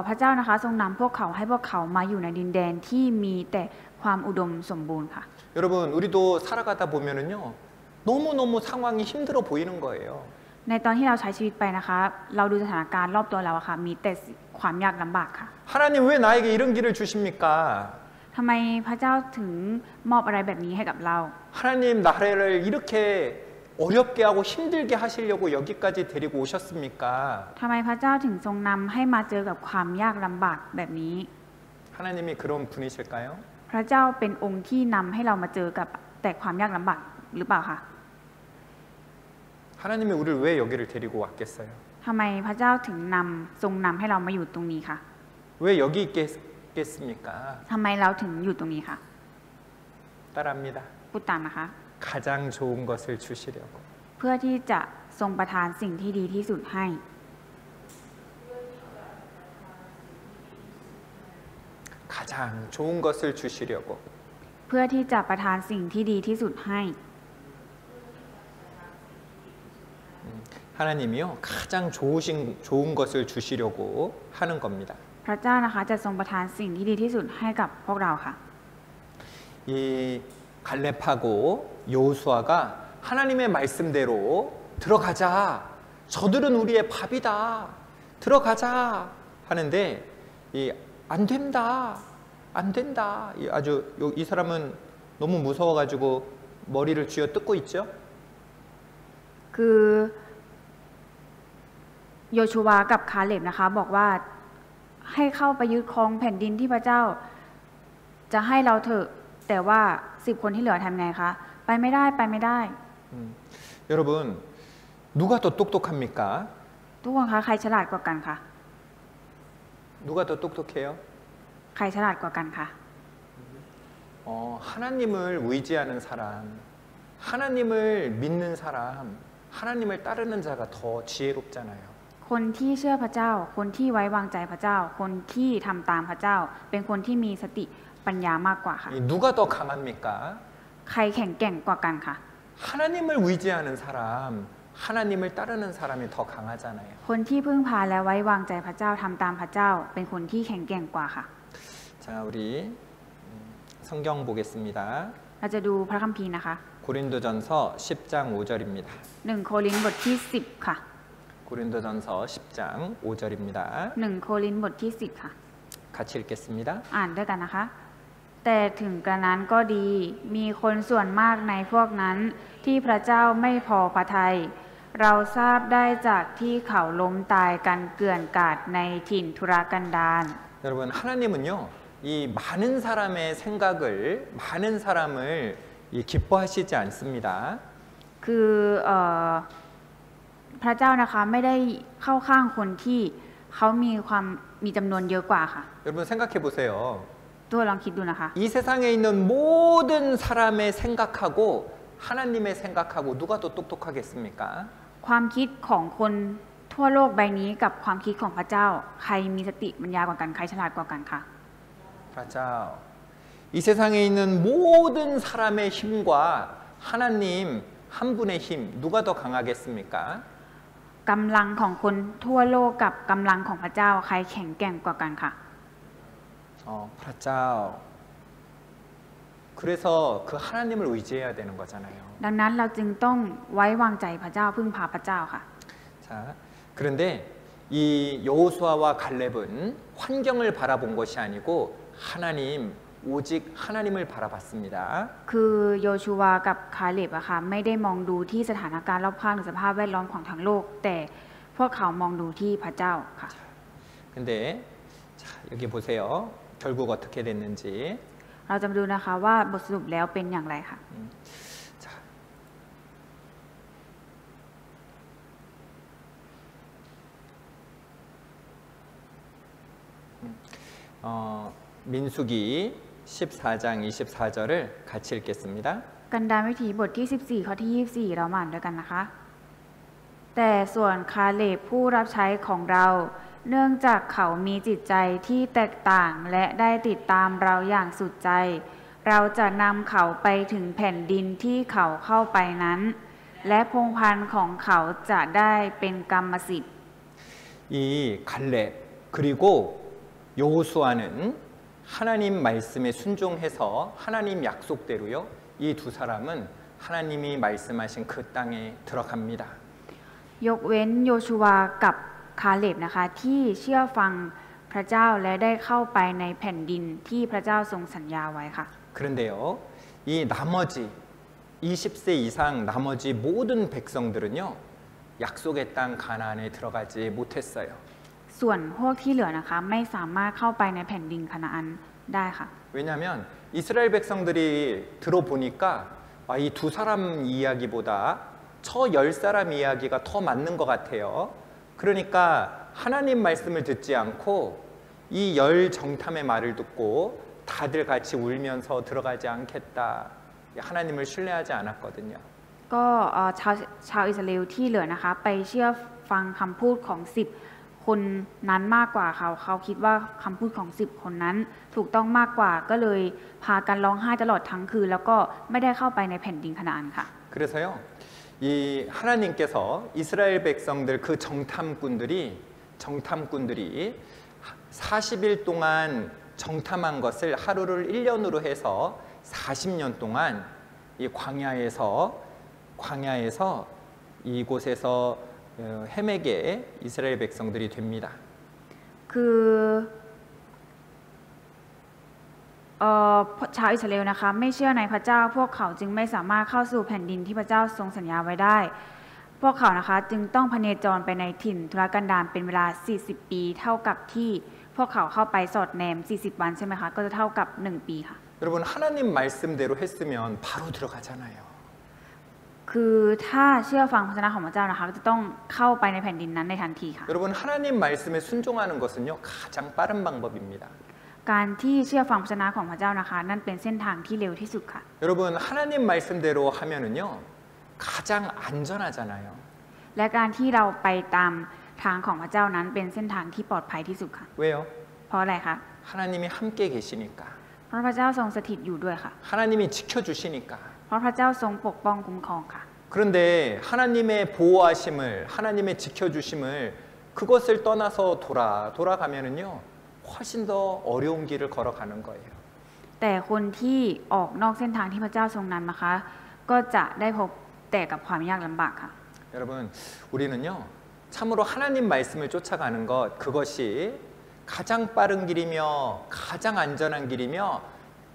พระเจ้านะคะทรงนำพวกเขาให้พวกเขามาอยู่ในดินแดนที่มีแต่ความอุดมสมบูรณ์ค่ะ 여러분 우리도 살아가다 보면은요 너무너무 상황이 힘들어 보이는 거예요. ในตอนที่เราใช้ชีวิตไปนะคะเราดูสถานการณ์รอบตัวเราค่ะมีแต่ความยากลำบากค่ะ 하나님 왜 나에게 이런 길을 주십니까? ทำไมพระเจ้าถึงมอบอะไรแบบนี้ให้กับเรา 하나님 나라를 이렇게 어렵게 하고 힘들게 하시려고 여기까지 데리고 오셨습니까? ทำไมพระเจ้าถึงทรงนำให้มาเจอกับความยากลำบากแบบนี้ 하나님이 그런 분이실까요? พระเจ้าเป็นองค์ที่นำให้เรามาเจอกับแต่ความยากลำบากหรือเปล่าคะ 하나님이 우리를 왜 여기를 데리고 왔겠어요? ทำไมพระเจ้าถึงทรงนำให้เรามาอยู่ตรงนี้คะ 왜 여기 있게 있겠습니까? ทำไมเราถึงอยู่ตรงนี้คะ 따라합니다. พูดตามนะคะ 가장 좋은 것을 주시려고. เพื่อที่จะทรงประทานสิ่งที่ดีที่สุดให้ 가장 좋은 것을 주시려고. เพื่อที่จะประทานสิ่งที่ดีที่สุดให้ 하나님이요 가장 좋은 것을 주시려고 하는 겁니다. พระเจ้านะคะจะทรงประทานสิ่งที่ดีที่สุดให้กับพวกเราค่ะ 이 갈렙하고 여호수아가 하나님의 말씀대로 들어가자. 저들은 우리의 밥이다. 들어가자 하는데 안 된다. 안 된다. 아주 이 사람은 너무 무서워가지고 머리를 쥐어 뜯고 있죠. คือโยชูวากับคาเลบนะคะบอกว่าให้เข้าไปยึดครองแผ่นดินที่พระเจ้าจะให้เราเถอะแต่ว่า10 คนที่เหลือทำไงคะไปไม่ได้ไปไม่ได้ 여러분 누가 더 똑똑합니까? ทุกคนคะใครฉลาดกว่ากันคะ 누가 더 똑똑해요? ใครฉลาดกว่ากันคะ 하나님을 의지하는 사람, 하나님을 믿는 사람, 하나님을 따르는 자가 더 지혜롭잖아요. คนที่เชื่อพระเจ้าคนที่ไว้วางใจพระเจ้าคนที่ทำตามพระเจ้าเป็นคนที่มีสติปัญญามากกว่าค่ะ 누가 더 강합니까? ใครแข็งแกร่งกว่ากันคะ 하나님을 의지하는 사람, 하나님을 따르는 사람이 더 강하잖아요. คนที่พึ่งพาและไว้วางใจพระเจ้าทำตามพระเจ้าเป็นคนที่แข็งแกร่งกว่าค่ะ 자, 우리 성경 보겠습니다. เราจะดูพระคัมภีร์นะคะ 고린도전서 10장 5절입니다. 1 โครินธ์บทที่10ค่ะ 고린도전서 10장 5절입니다. 1 โครินธ์บทที่10ค่ะ 같이 읽겠습니다. อ่านด้วยกันนะคะ แต่ถึงกระนั้นก็ดีมีคนส่วนมากในพวกนั้นที่พระเจ้าไม่พอพระทัยเราทราบได้จากที่เขาล้มตายกันเกลื่อนกาดในถิ่นทุรกันดาร 여러분 하나님은요 이 많은 사람의 생각을 많은 사람을 기뻐하시지 않습니다. คือพระเจ้านะคะไม่ได้เข้าข้างคนที่เขามีจำนวนเยอะกว่าค่ะ 여러분 생각해 보세요. ตัวลองคิดดูนะคะ 이 세상에 있는 모든 사람의 생각하고 하나님의 생각하고 누가 더 똑똑하겠습니까? ความคิดของคนทั่วโลกใบนี้กับความคิดของพระเจ้าใครมีสติปัญญากว่ากันใครฉลาดกว่ากันคะ พระเจ้า 이 세상에 있는 모든 사람의 힘과 하나님 한 분의 힘 누가 더 강하겠습니까? กำลังของคนทั่วโลกกับกำลังของพระเจ้าใครแข็งแกร่งกว่ากันค่ะ พระเจ้า 그래서 그 하나님을 의지해야 되는 거잖아요. ดังนั้นเราจึงต้องไว้วางใจพระเจ้าพึ่งพาพระเจ้าค่ะ 자, 그런데 이 여호수아와 갈렙은 환경을 바라본 것이 아니고 하나님 오직 하나님을 바라봤습니다. คือโยชูวากับคาเลบอะค่ะไม่ได้มองดูที่สถานการณ์รอบข้างหรือสภาพแวดล้อมของทั้งโลกแต่พวกเขามองดูที่พระเจ้าค่ะ 근데 자, 여기 보세요. 결국 어떻게 됐는지. เราจะมาดูนะคะว่าบทสรุปแล้วเป็นอย่างไรค่ะ 자, 민수기 14장 24절을 같이 읽겠습니다. กันดารวิถีบทที่14ข้อที่24เรามาอ่านด้วยกันนะคะ แต่ส่วนคาเลบผู้รับใช้ของเราเนื่องจากเขามีจิตใจที่แตกต่างและได้ติดตามเราอย่างสุดใจ เราจะนำเขาไปถึงแผ่นดินที่เขาเข้าไปนั้น และพงศ์พันธุ์ของเขาจะได้เป็นกรรมสิทธิ์ 이 갈렙 그리고 여호수아는 하나님 말씀에 순종해서 하나님 약속대로요. 이 두 사람은 하나님이 말씀하신 그 땅에 들어갑니다. ยกเว้นโยชูวากับคาเลบนะคะที่เชื่อฟังพระเจ้าและได้เข้าไปในแผ่นดินที่พระเจ้าทรงสัญญาไว้ค่ะ 그런데요. 이 나머지 20세 이상 나머지 모든 백성들은요. 약속의 땅 가나안에 들어가지 못했어요. ส่วนพวกที่เหลือนะคะไม่สามารถเข้าไปในแผ่นดินคานาอันได้ค่ะ 왜냐하면 이스라엘 백성들이 들어보니까 이 두 사람 이야기보다 저 10사람 이야기가 더 맞는 것 같아요. 그러니까 하나님 말씀을 듣지 않고 이 열 정탐의 말을 듣고 다들 같이 울면서 들어가지 않겠다. 하나님을 신뢰하지 않았거든요. ก็ชาวอิสราเอลที่เหลือนะคะไปเชื่อฟังคำพูดของ10คนนั้นมากกว่าเขาคิดว่าคำพูดของ10คนนั้นถูกต้องมากกว่าก็เลยพากันร้องไห้ตลอดทั้งคืนแล้วก็ไม่ได้เข้าไปในแผ่นดินคานาอันค่ะ 그래서요, 이 하나님께서 이스라엘 백성들 그 정탐꾼들이 40일 동안 정탐한 것을 하루를 1년으로 해서 40년 동안 이 광야에서 이곳에서 헤매게 이스라엘 백성들이 됩니다. คือชาวอิสราเอลนะคะไม่เชื่อในพระเจ้าพวกเขาจึงไม่สามารถเข้าสู่แผ่นดินที่พระเจ้าทรงสัญญาไว้ได้พวกเขานะคะจึงต้องพเนจรไปในถิ่นทุรกันดารเป็นเวลา40ปีเท่ากับที่พวกเขาเข้าไปสอดแนม40วันใช่ไหมคะก็จะเท่ากับ1ปีค่ะ 여러분 하나님 말씀대로 했으면 바로 들어가잖아요. คือถ้าเชื่อฟังพระวจนะของพระเจ้านะคะก็จะต้องเข้าไปในแผ่นดินนั้นในทันทีค่ะ 여러분 하나님 말씀에 순종하는 것은요 가장 빠른 방법입니다. การที่เชื่อฟังพระวจนะของพระเจ้านะคะนั่นเป็นเส้นทางที่เร็วที่สุดค่ะ 여러분 하나님 말씀대로 하면은요 가장 안전하잖아요. และการที่เราไปตามทางของพระเจ้านั้นเป็นเส้นทางที่ปลอดภัยที่สุดค่ะ 왜요? เพราะอะไรคะ 하나님이 함께 계시니까. เพราะพระเจ้าทรงสถิตอยู่ด้วยค่ะ 하나님이 지켜주시니까. เพราะพระเจ้าทรงปกป้องคุ้มครองค่ะ 그런데 하나님의 보호하심을, 하나님의 지켜주심을 그것을 떠나서 돌아가면은요 훨씬 더 어려운 길을 걸어가는 거예요. แต่คนที่ออกนอกเส้นทางที่พระเจ้าทรงนำนะคะก็จะได้พบแต่กับความยากลำบากค่ะ 여러분 우리는요 참으로 하나님 말씀을 쫓아가는 것 그것이 가장 빠른 길이며 가장 안전한 길이며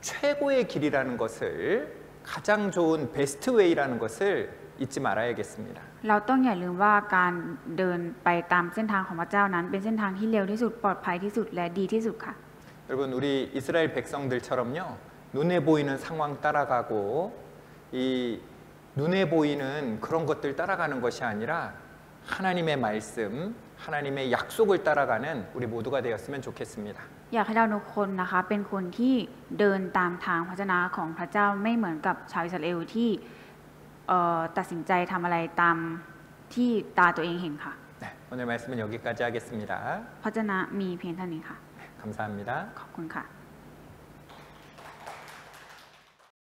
최고의 길이라는 것을 가장 좋은 베스트 웨이라는 것을 잊지 말아야겠습니다. เราต้องอย่าลืมว่าการเดินไปตามเส้นทางของพระเจ้านั้นเป็นเส้นทางที่เร็วที่สุดปลอดภัยที่สุดและดีที่สุดค่ะ 여러분 우리 이스라엘 백성들처럼요 눈에 보이는 상황 따라가고 이 눈에 보이는 그런 것들 따라가는 것이 아니라 하나님의 말씀, 하나님의 약속을 따라가는 우리 모두가 되었으면 좋겠습니다. อยากให้เราทุกคนนะคะเป็นคนที่เดินตามทางพระวจนะของพระเจ้าไม่เหมือนกับชาวอิสราเอลที่ตัดสินใจทำอะไรตามที่ตาตัวเองเห็นค่ะ 네, 오늘 말씀은 여기까지 하겠습니다. พระวจนะมีเพียงเท่านี้ค่ะ 감사합니다. ขอบคุณค่ะ